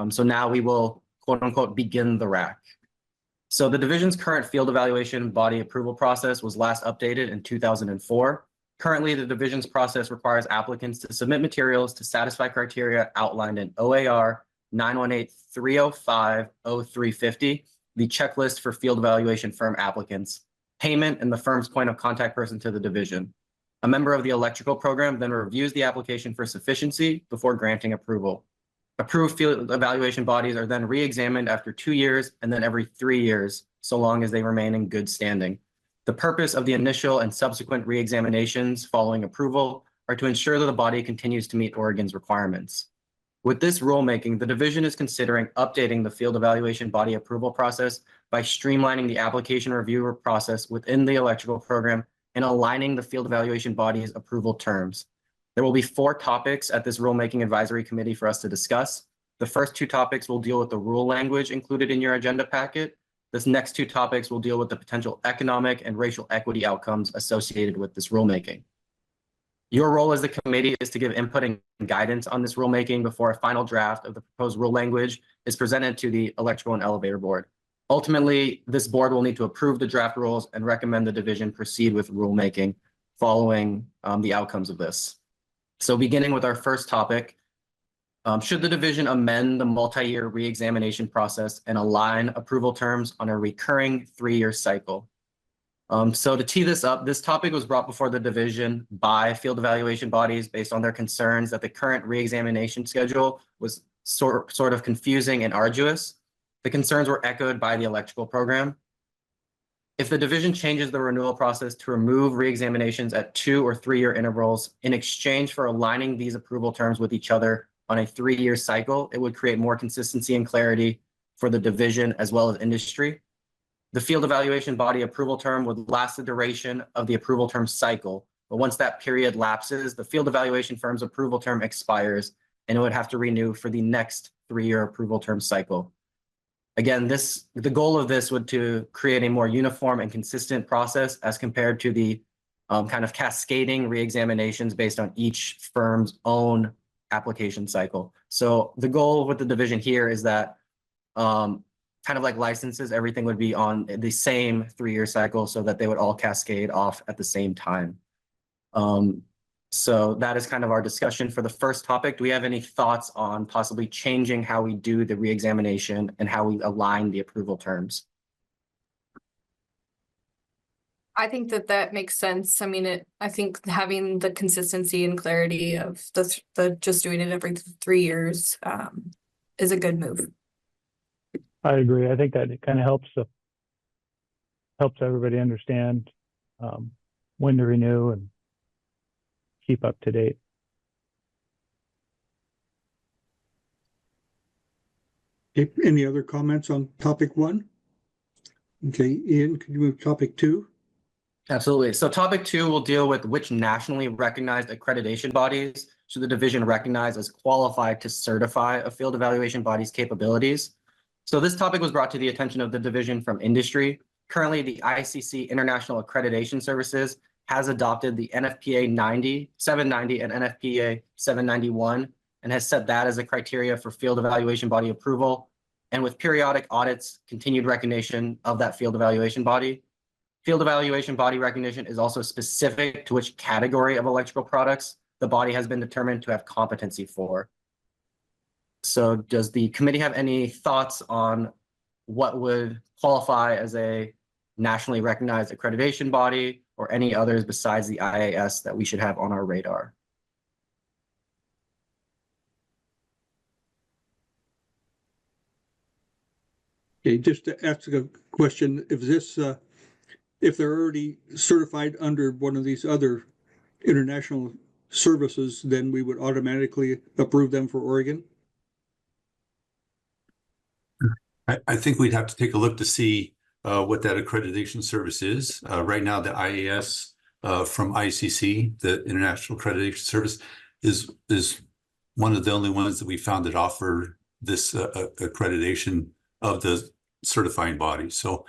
So now we will, quote unquote, begin the RAC. So the division's current field evaluation body approval process was last updated in 2004. Currently, the division's process requires applicants to submit materials to satisfy criteria outlined in OAR 918-305-0350, the checklist for field evaluation firm applicants, payment, and the firm's point of contact person to the division. A member of the electrical program then reviews the application for sufficiency before granting approval. Approved field evaluation bodies are then re-examined after 2 years and then every 3 years, so long as they remain in good standing. The purpose of the initial and subsequent re-examinations following approval are to ensure that the body continues to meet Oregon's requirements. With this rulemaking, the division is considering updating the field evaluation body approval process by streamlining the application review process within the electrical program and aligning the field evaluation body's approval terms. There will be 4 topics at this rulemaking advisory committee for us to discuss. The first 2 topics will deal with the rule language included in your agenda packet. This next 2 topics will deal with the potential economic and racial equity outcomes associated with this rulemaking. Your role as the committee is to give input and guidance on this rulemaking before a final draft of the proposed rule language is presented to the Electrical and Elevator Board. Ultimately, this board will need to approve the draft rules and recommend the division proceed with rulemaking following the outcomes of this. So beginning with our first topic, should the division amend the multi-year re-examination process and align approval terms on a recurring 3-year cycle? So to tee this up, this topic was brought before the division by field evaluation bodies based on their concerns that the current re-examination schedule was sort of confusing and arduous. The concerns were echoed by the electrical program. If the division changes the renewal process to remove re-examinations at 2 or 3-year intervals in exchange for aligning these approval terms with each other on a 3-year cycle, it would create more consistency and clarity for the division as well as industry. The field evaluation body approval term would last the duration of the approval term cycle, but once that period lapses, the field evaluation firm's approval term expires and it would have to renew for the next 3-year approval term cycle. Again, the goal of this would to create a more uniform and consistent process as compared to the kind of cascading re-examinations based on each firm's own application cycle. So the goal with the division here is that kind of like licenses, everything would be on the same 3-year cycle so that they would all cascade off at the same time. So that is kind of our discussion for the first topic. Do we have any thoughts on possibly changing how we do the re-examination and how we align the approval terms? I think that makes sense. I mean, I think having the consistency and clarity of the just doing it every 3 years is a good move. I agree. I think that it kind of helps everybody understand when to renew and keep up to date. Okay, any other comments on topic 1? Okay, Ian, could you move to topic 2? Absolutely. So topic 2 will deal with which nationally recognized accreditation bodies should the division recognize as qualified to certify a field evaluation body's capabilities. So this topic was brought to the attention of the division from industry. Currently, the ICC International Accreditation Services has adopted the NFPA 790 and NFPA 791 and has set that as a criteria for field evaluation body approval. And with periodic audits, continued recognition of that field evaluation body. Field evaluation body recognition is also specific to which category of electrical products the body has been determined to have competency for. So does the committee have any thoughts on what would qualify as a nationally recognized accreditation body, or any others besides the IAS that we should have on our radar. Okay, just to ask a question, if they're already certified under one of these other international services, then we would automatically approve them for Oregon? I think we'd have to take a look to see what that accreditation service is. Right now, the IAS from ICC, the International Accreditation Service, is one of the only ones that we found that offer this accreditation of the certifying body. So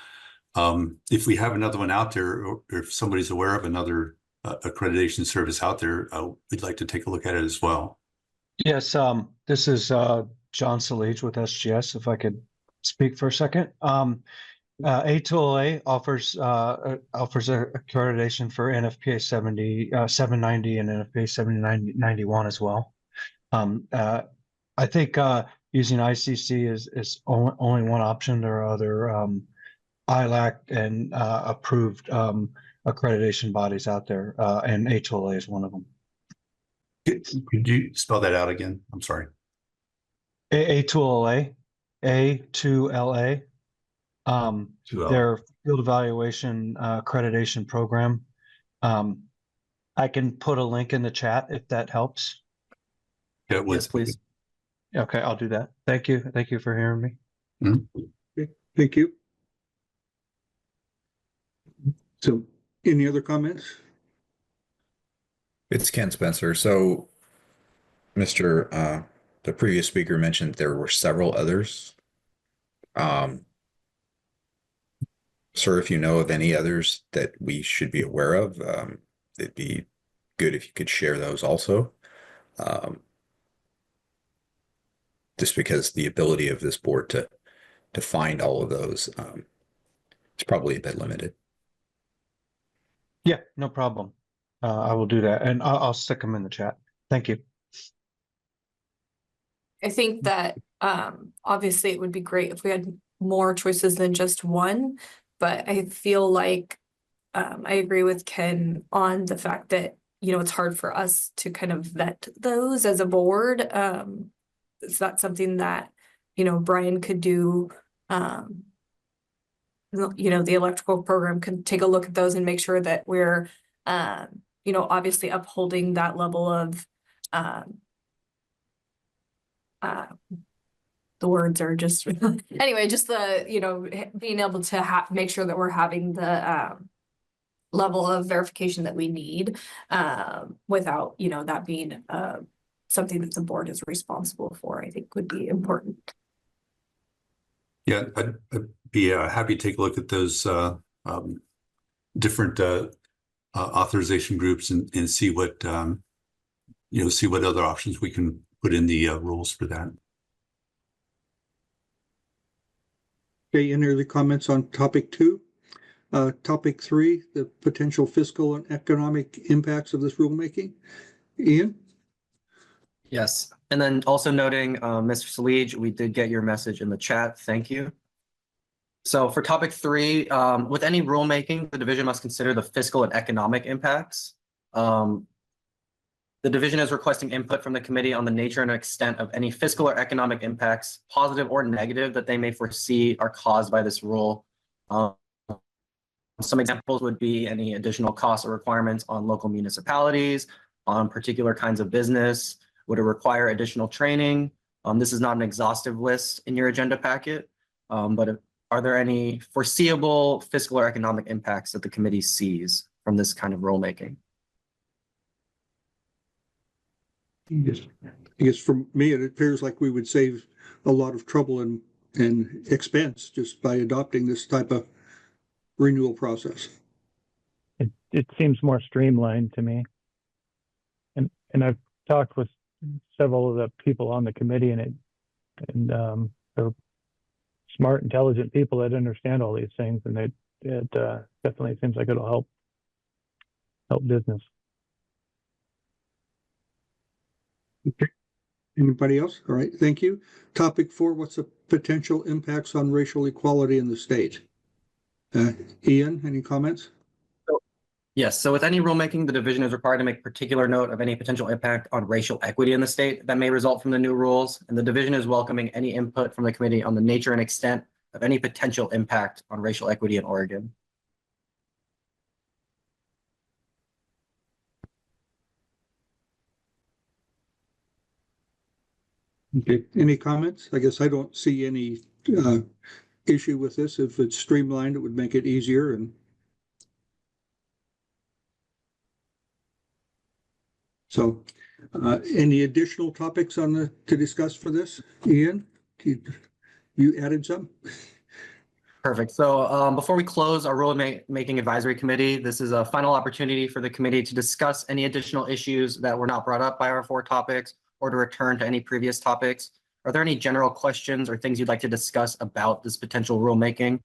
if we have another one out there, or if somebody's aware of another accreditation service out there, we'd like to take a look at it as well. Yes, this is John Salige with SGS, if I could speak for a second. A2LA offers accreditation for NFPA 790 and NFPA 791 as well. I think using ICC is only one option. There are other ILAC and approved accreditation bodies out there, and A2LA is one of them. Could you spell that out again? I'm sorry. A2LA. Their field evaluation accreditation program. I can put a link in the chat if that helps. Yes, please. Okay, I'll do that. Thank you. Thank you for hearing me. Okay, thank you. So, any other comments? It's Ken Spencer. So, the previous speaker mentioned there were several others. Sir, if you know of any others that we should be aware of, it'd be good if you could share those also. Just because the ability of this board to find all of those is probably a bit limited. Yeah, no problem. I will do that, and I'll stick them in the chat. Thank you. I think that obviously it would be great if we had more choices than just one, but I feel like I agree with Ken on the fact that, you know, it's hard for us to kind of vet those as a board. It's not something that, you know, Brian could do. You know, the electrical program could take a look at those and make sure that we're, you know, obviously upholding that level of the words are just anyway, just the, you know, being able to make sure that we're having the level of verification that we need without, you know, that being something that the board is responsible for, I think would be important. Yeah, I'd be happy to take a look at those different authorization groups and see what see what other options we can put in the rules for that. Okay, any other comments on topic 2? Topic 3, the potential fiscal and economic impacts of this rulemaking. Ian? Yes, and then also noting, Mr. Salige, we did get your message in the chat. Thank you. So for topic 3, with any rulemaking, the division must consider the fiscal and economic impacts. The division is requesting input from the committee on the nature and extent of any fiscal or economic impacts, positive or negative, that they may foresee are caused by this rule. Some examples would be any additional costs or requirements on local municipalities, on particular kinds of business. Would it require additional training? This is not an exhaustive list in your agenda packet, but are there any foreseeable fiscal or economic impacts that the committee sees from this kind of rulemaking? I guess for me, it appears like we would save a lot of trouble and expense just by adopting this type of renewal process. It seems more streamlined to me. And I've talked with several of the people on the committee, and they're smart, intelligent people that understand all these things, and it definitely seems like it'll help business. Okay. Anybody else? All right, thank you. Topic 4, what's the potential impacts on racial equality in the state? Ian, any comments? Yes, so with any rulemaking, the division is required to make particular note of any potential impact on racial equity in the state that may result from the new rules, and the division is welcoming any input from the committee on the nature and extent of any potential impact on racial equity in Oregon. Okay, any comments? I guess I don't see any issue with this. If it's streamlined, it would make it easier. And so any additional topics to discuss for this? Ian, you added some? Perfect. So before we close our rulemaking advisory committee, this is a final opportunity for the committee to discuss any additional issues that were not brought up by our 4 topics or to return to any previous topics. Are there any general questions or things you'd like to discuss about this potential rulemaking?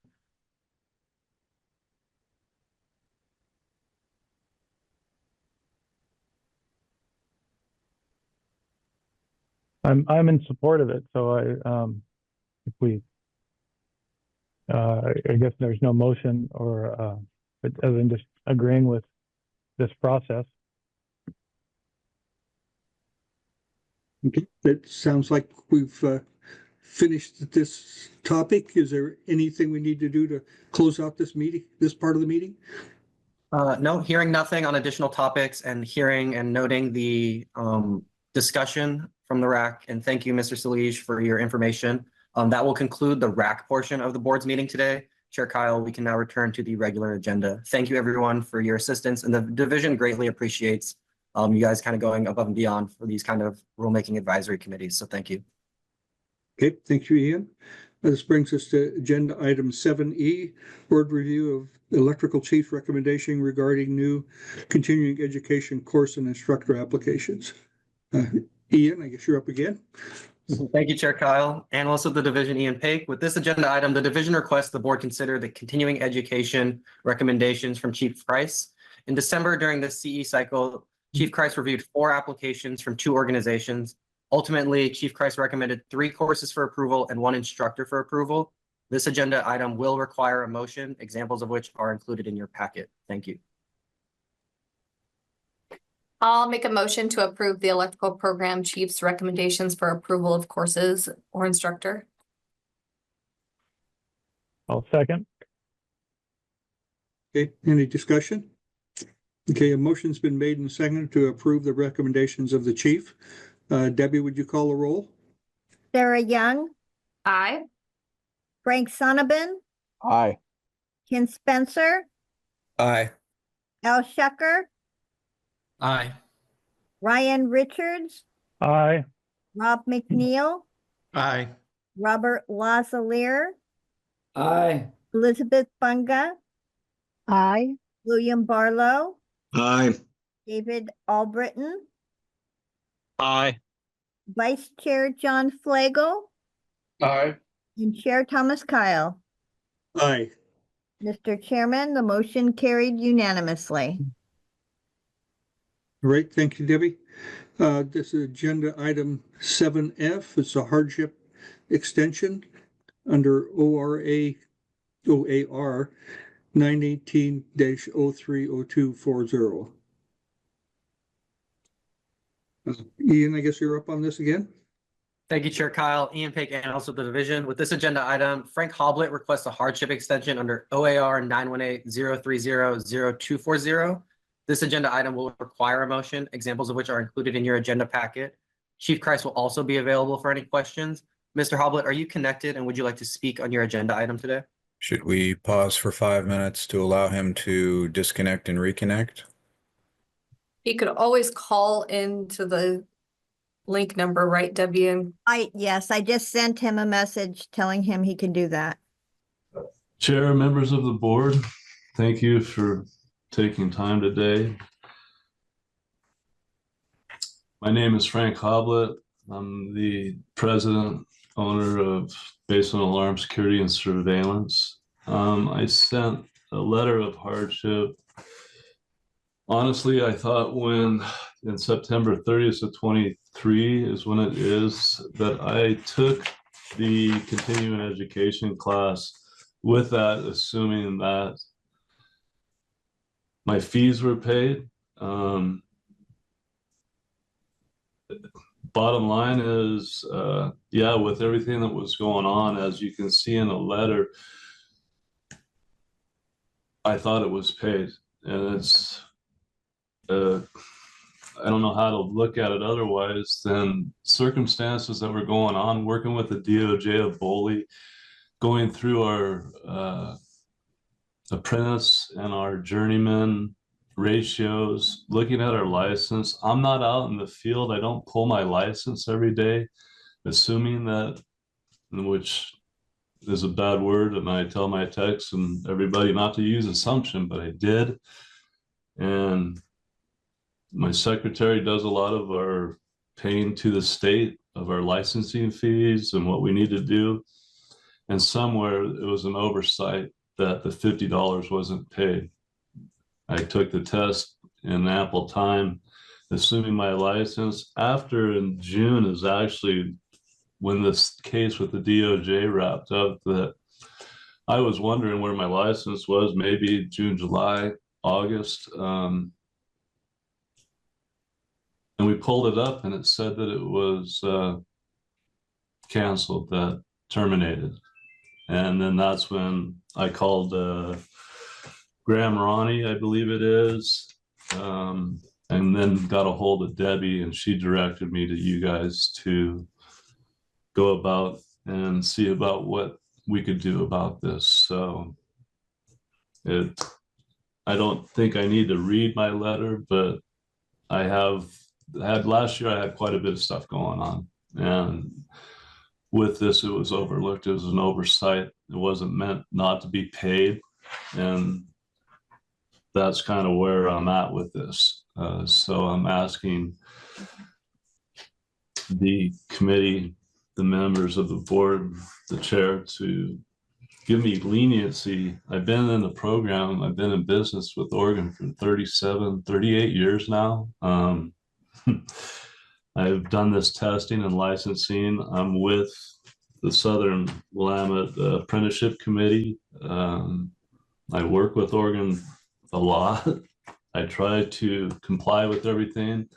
I'm in support of it. So if we, I guess there's no motion or, but other than just agreeing with this process. Okay, it sounds like we've finished this topic. Is there anything we need to do to close out this meeting, this part of the meeting? No, hearing nothing on additional topics and hearing and noting the discussion from the RAC. And thank you, Mr. Salige, for your information. That will conclude the RAC portion of the board's meeting today. Chair Kyle, we can now return to the regular agenda. Thank you, everyone, for your assistance. And the division greatly appreciates you guys kind of going above and beyond for these kind of rulemaking advisory committees. So thank you. Okay, thank you, Ian. This brings us to agenda item 7E, board review of electrical chief recommendation regarding new continuing education course and instructor applications. Ian, I guess you're up again. Thank you, Chair Kyle. Analyst of the division, Ian Paik. With this agenda item, the division requests the board consider the continuing education recommendations from Chief Crise. In December, during the CE cycle, Chief Crise reviewed 4 applications from 2 organizations. Ultimately, Chief Crise recommended 3 courses for approval and 1 instructor for approval. This agenda item will require a motion, examples of which are included in your packet. Thank you. I'll make a motion to approve the electrical program chief's recommendations for approval of courses or instructor. I'll second. Okay, any discussion? Okay, a motion's been made and seconded to approve the recommendations of the chief. Debbie, would you call a roll? Sara Young, Aye. Frank Sonnabend, Aye. Ken Spencer, Aye. Al Shucker, Aye. Ryan Richards, Aye. Rob McNeil, Aye. Robert Lazalier, Aye. Elizabeth Bunga, Aye. William Barlow, Aye. David Albritton, Aye. Vice Chair John Flagel, Aye. and Chair Thomas Kyle. Aye. Mr. Chairman, the motion carried unanimously. All right, thank you, Debbie. This is agenda item 7F. It's a hardship extension under OAR 918-030240. Ian, I guess you're up on this again. Thank you, Chair Kyle. Ian Paik, analyst of the division. With this agenda item, Frank Hoblit requests a hardship extension under OAR 918-030-0240. This agenda item will require a motion, examples of which are included in your agenda packet. Chief Crise will also be available for any questions. Mr. Hoblit, are you connected and would you like to speak on your agenda item today? Should we pause for 5 minutes to allow him to disconnect and reconnect? He could always call into the link number, right, Debbie? And Yes, I just sent him a message telling him he can do that. Chair, members of the board, thank you for taking time today. My name is Frank Hoblit. I'm the president, owner of Basin Alarm Security and Surveillance. I sent a letter of hardship. Honestly, I thought when in September 30th of 23 is when it is that I took the continuing education class with that, assuming that my fees were paid, bottom line is, yeah, with everything that was going on, as you can see in the letter, I thought it was paid, and it's, I don't know how to look at it otherwise than circumstances that were going on, working with the DOJ of Boley, going through our apprentice and our journeyman ratios, looking at our license. I'm not out in the field. I don't pull my license every day, assuming that, which is a bad word, and I tell my techs and everybody not to use assumption, but I did. And my secretary does a lot of our paying to the state of our licensing fees and what we need to do. And somewhere it was an oversight that the $50 wasn't paid. I took the test in ample time, assuming my license. After in June is actually when this case with the DOJ wrapped up, that I was wondering where my license was, maybe June, July, August. And we pulled it up and it said that it was canceled, that terminated. And then that's when I called Graham Roney, I believe it is, and then got a hold of Debbie, and she directed me to you guys to go about and see about what we could do about this. So I don't think I need to read my letter, but I had last year, I had quite a bit of stuff going on. And with this, it was overlooked. It was an oversight. It wasn't meant not to be paid. And that's kind of where I'm at with this. So I'm asking the committee, the members of the board, the chair, to give me leniency. I've been in the program. I've been in business with Oregon for 38 years now. I've done this testing and licensing. I'm with the Southern Willamette Apprenticeship Committee. I work with Oregon a lot. I try to comply with everything.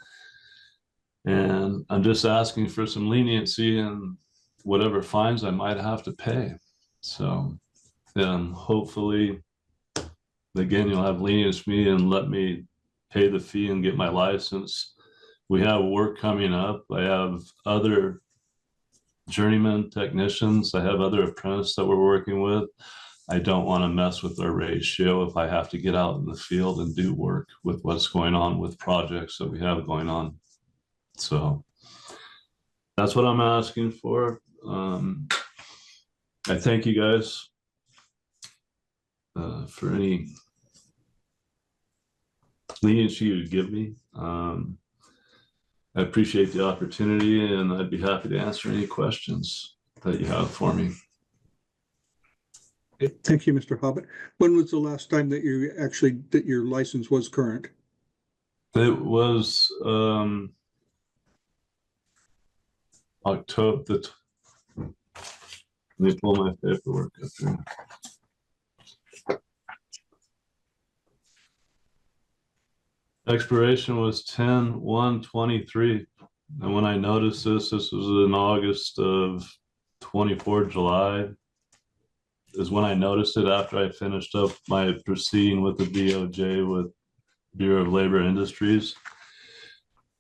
And I'm just asking for some leniency and whatever fines I might have to pay. So hopefully, again, you'll have leniency and let me pay the fee and get my license. We have work coming up. I have other journeyman technicians. I have other apprentices that we're working with. I don't want to mess with our ratio if I have to get out in the field and do work with what's going on with projects that we have going on. So that's what I'm asking for. I thank you guys for any leniency you give me. I appreciate the opportunity, and I'd be happy to answer any questions that you have for me. Okay, thank you, Mr. Hoblit. When was the last time that your license was current? It was October. Let me pull my paperwork up here. Expiration was 10/1/23. And when I noticed this was in August of 24, July, is when I noticed it after I finished up my proceeding with the DOJ with Bureau of Labor Industries.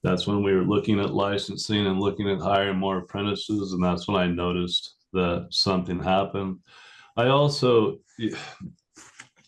That's when we were looking at licensing and looking at hiring more apprentices. And that's when I noticed that something happened.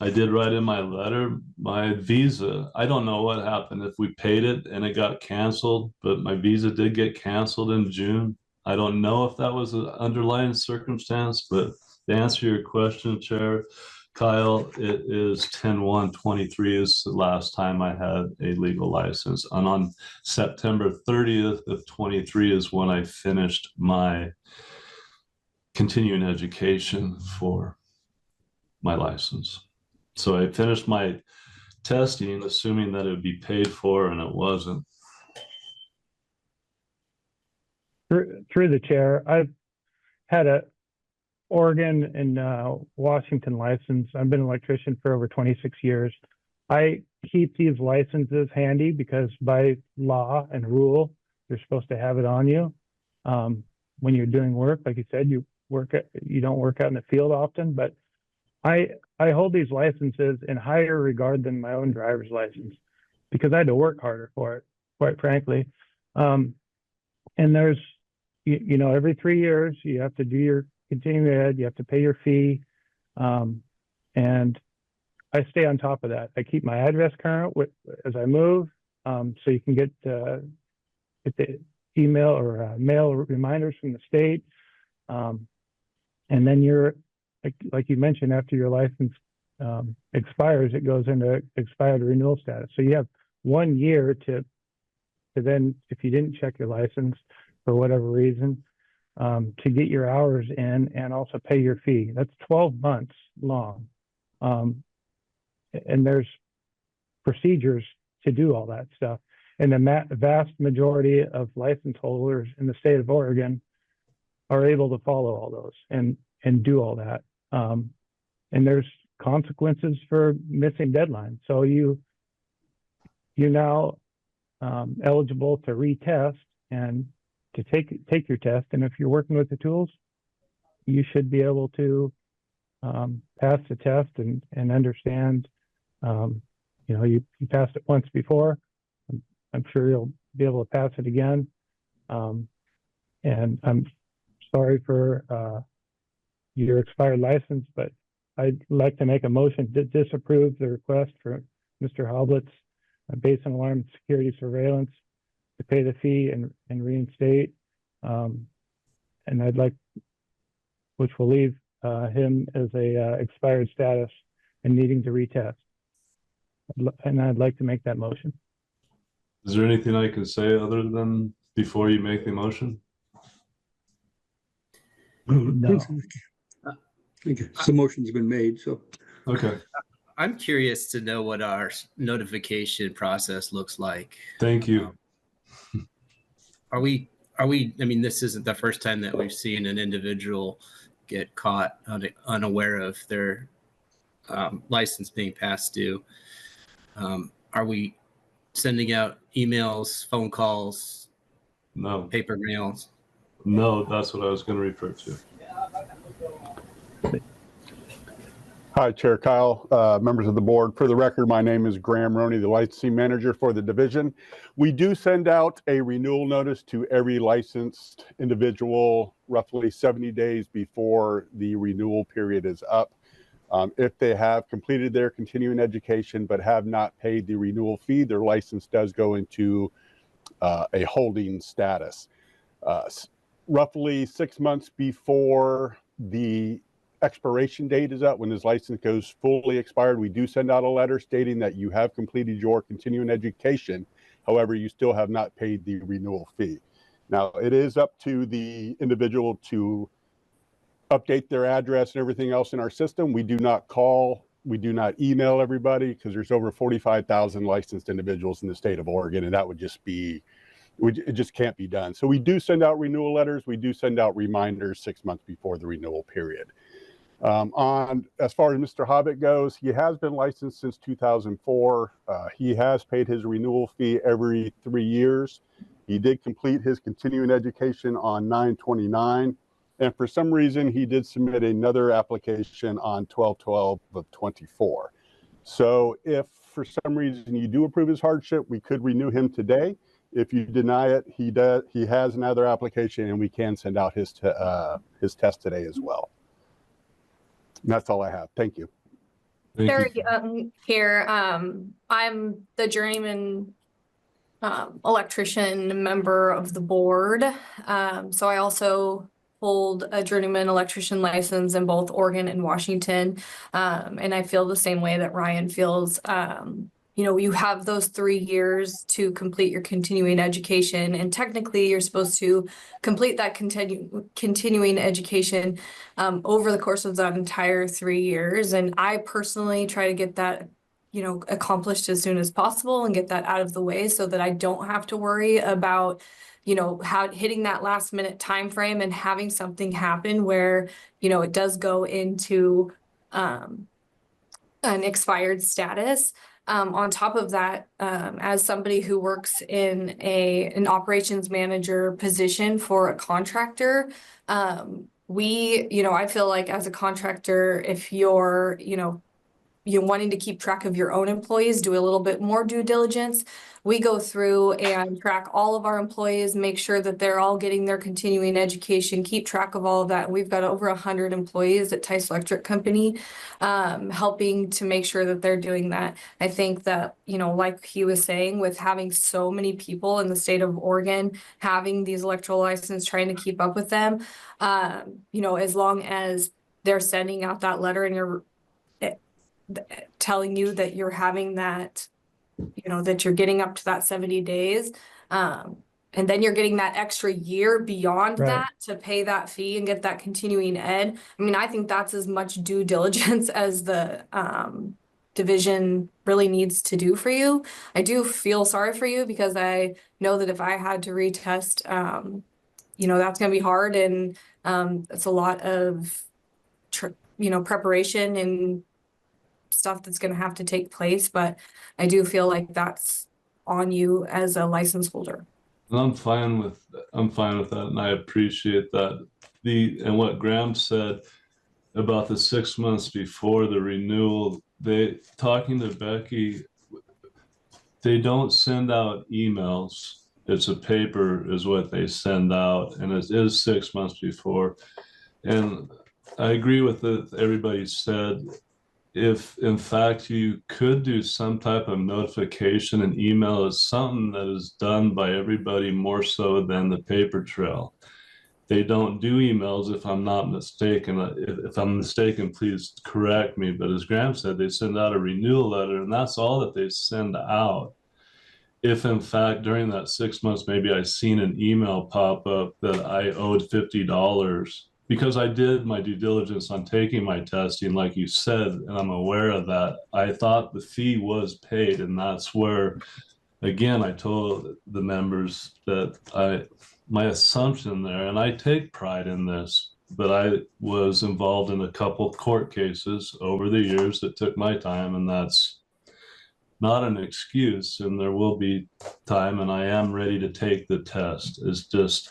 I did write in my letter, my visa, I don't know what happened, if we paid it and it got canceled, but my visa did get canceled in June. I don't know if that was an underlying circumstance, but to answer your question, Chair Kyle, it is 10/1/23 is the last time I had a legal license. And on September 30th of 23 is when I finished my continuing education for my license. So I finished my testing, assuming that it would be paid for, and it wasn't. Through the chair, I've had Oregon and Washington license. I've been an electrician for over 26 years. I keep these licenses handy because by law and rule, you're supposed to have it on you. When you're doing work, like you said, you don't work out in the field often, but I hold these licenses in higher regard than my own driver's license because I had to work harder for it, quite frankly. And there's, you know, every 3 years you have to do your continuing ed, you have to pay your fee. And I stay on top of that. I keep my address current as I move, so you can get the email or mail reminders from the state. And then you're, like you mentioned, after your license expires, it goes into expired renewal status. So you have 1 year to then, if you didn't check your license for whatever reason, to get your hours in and also pay your fee. That's 12 months long. And there's procedures to do all that stuff. And the vast majority of license holders in the state of Oregon are able to follow all those and do all that. And there's consequences for missing deadlines. So you're now eligible to retest and to take your test. And if you're working with the tools, you should be able to pass the test and understand. You know, you passed it once before. I'm sure you'll be able to pass it again. And I'm sorry for your expired license, but I'd like to make a motion to disapprove the request for Mr. Hoblit's Basin Alarm Security Surveillance to pay the fee and reinstate. And I'd like, which will leave him as a expired status and needing to retest. And I'd like to make that motion. Is there anything I can say other than before you make the motion? No. The motion's been made, so. Okay. I'm curious to know what our notification process looks like. Thank you. Are we, I mean, this isn't the first time that we've seen an individual get caught unaware of their license being past due. Are we sending out emails, phone calls, No. paper mails? No, that's what I was going to refer to. Hi, Chair Kyle, members of the board. For the record, my name is Graham Roney, the licensing manager for the division. We do send out a renewal notice to every licensed individual roughly 70 days before the renewal period is up. If they have completed their continuing education but have not paid the renewal fee, their license does go into a holding status. Roughly 6 months before the expiration date is up, when his license goes fully expired, we do send out a letter stating that you have completed your continuing education. However, you still have not paid the renewal fee. Now, it is up to the individual to update their address and everything else in our system. We do not call, we do not email everybody because there's over 45,000 licensed individuals in the state of Oregon, and that would just be, it just can't be done. So we do send out renewal letters. We do send out reminders 6 months before the renewal period. As far as Mr. Hoblit goes, he has been licensed since 2004. He has paid his renewal fee every 3 years. He did complete his continuing education on 9/29, and for some reason he did submit another application on 12/12 of 24. So if for some reason you do approve his hardship, we could renew him today. If you deny it, he has another application, and we can send out his test today as well. And that's all I have. Thank you. Sara Young here. I'm the journeyman electrician member of the board. So I also hold a journeyman electrician license in both Oregon and Washington. And I feel the same way that Ryan feels. You know, you have those 3 years to complete your continuing education, and technically you're supposed to complete that continuing education over the course of that entire 3 years. And I personally try to get that, you know, accomplished as soon as possible and get that out of the way so that I don't have to worry about hitting that last minute time frame and having something happen where, it does go into an expired status. On top of that, as somebody who works in an operations manager position for a contractor, I feel like as a contractor, if you're wanting to keep track of your own employees, do a little bit more due diligence. We go through and track all of our employees, make sure that they're all getting their continuing education, keep track of all of that. We've got over 100 employees at Tice Electric Company, helping to make sure that they're doing that. I think that, like he was saying, with having so many people in the state of Oregon, having these electrical licenses, trying to keep up with them, as long as they're sending out that letter and you're telling you that you're having that, that you're getting up to that 70 days. And then you're getting that extra year beyond that to pay that fee and get that continuing ed. I mean, I think that's as much due diligence as the division really needs to do for you. I do feel sorry for you because I know that if I had to retest, that's going to be hard. And it's a lot of, preparation and stuff that's going to have to take place, but I do feel like that's on you as a license holder. And I'm fine with that, and I appreciate that. And what Graham said about the 6 months before the renewal, talking to Becky, they don't send out emails. It's a paper is what they send out, and it is 6 months before. And I agree with everybody said. If in fact you could do some type of notification, and email is something that is done by everybody more so than the paper trail. They don't do emails if I'm not mistaken. If I'm mistaken, please correct me. But as Graham said, they send out a renewal letter, and that's all that they send out. If in fact during that 6 months, maybe I seen an email pop up that I owed $50, because I did my due diligence on taking my testing, like you said, and I'm aware of that. I thought the fee was paid, and that's where, again, I told the members that my assumption there, and I take pride in this, but I was involved in a couple court cases over the years that took my time, and that's not an excuse, and there will be time, and I am ready to take the test. It's just,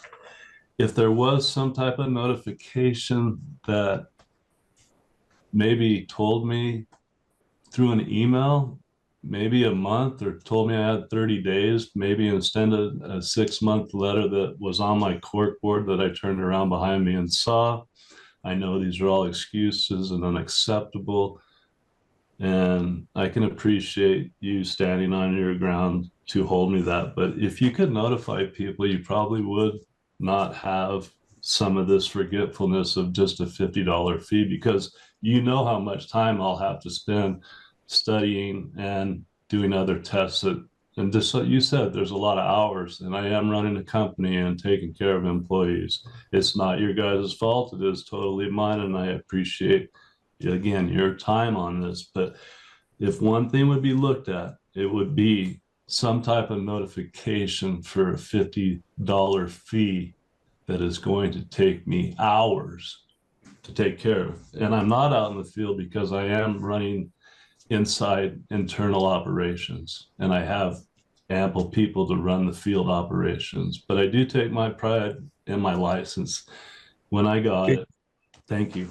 if there was some type of notification that maybe told me through an email, maybe a month, or told me I had 30 days, maybe instead of a 6 month letter that was on my cork board that I turned around behind me and saw. I know these are all excuses and unacceptable, and I can appreciate you standing on your ground to hold me that. But if you could notify people, you probably would not have some of this forgetfulness of just a $50 fee, because you know how much time I'll have to spend studying and doing other tests and just like you said, there's a lot of hours, and I am running a company and taking care of employees. It's not your guys' fault. It is totally mine, and I appreciate, again, your time on this. But if one thing would be looked at, it would be some type of notification for a $50 fee that is going to take me hours to take care of. And I'm not out in the field because I am running inside internal operations, and I have ample people to run the field operations. But I do take my pride in my license when I got it. Thank you.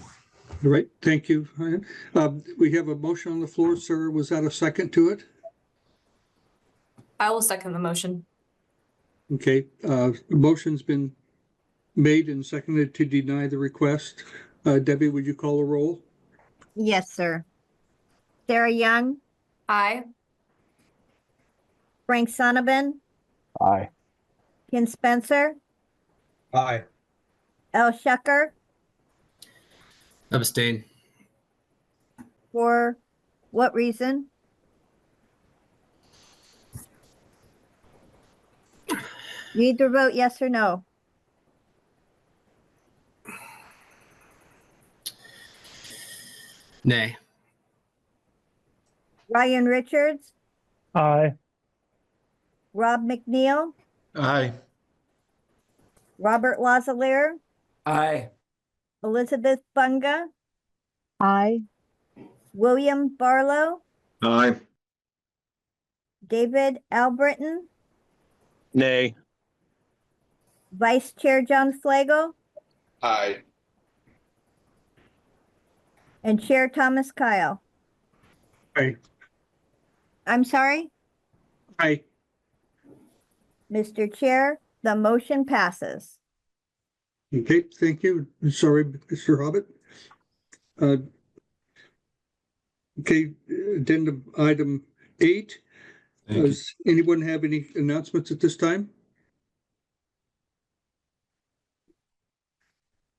All right, thank you. We have a motion on the floor, sir. Was that a second to it? I will second the motion. Okay, the motion's been made and seconded to deny the request. Debbie, would you call a roll? Yes, sir. Sara Young, Aye. Frank Sonnabend, Aye. Ken Spencer, Aye. Al Shucker, Abstain. for what reason? You either vote yes or no. Nay. Ryan Richards, Aye. Rob McNeil, Aye. Robert Lazaleer, Aye. Elizabeth Bunga, Aye. William Barlow, Aye. David Albritton, Nay. Vice Chair John Flagel, Aye. and Chair Thomas Kyle. Aye. I'm sorry, Aye. Mr. Chair, the motion passes. Okay, thank you. Sorry, Mr. Hoblit. Okay, addendum item 8. Thank you. Does anyone have any announcements at this time?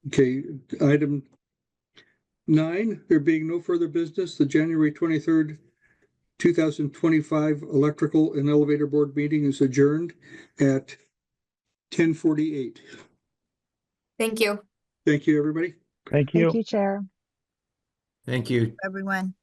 Okay, item 9, there being no further business, the January 23rd, 2025 Electrical and Elevator Board meeting is adjourned at 10:48. Thank you. Thank you, everybody. Thank you. Thank you, Chair. Thank you. Everyone.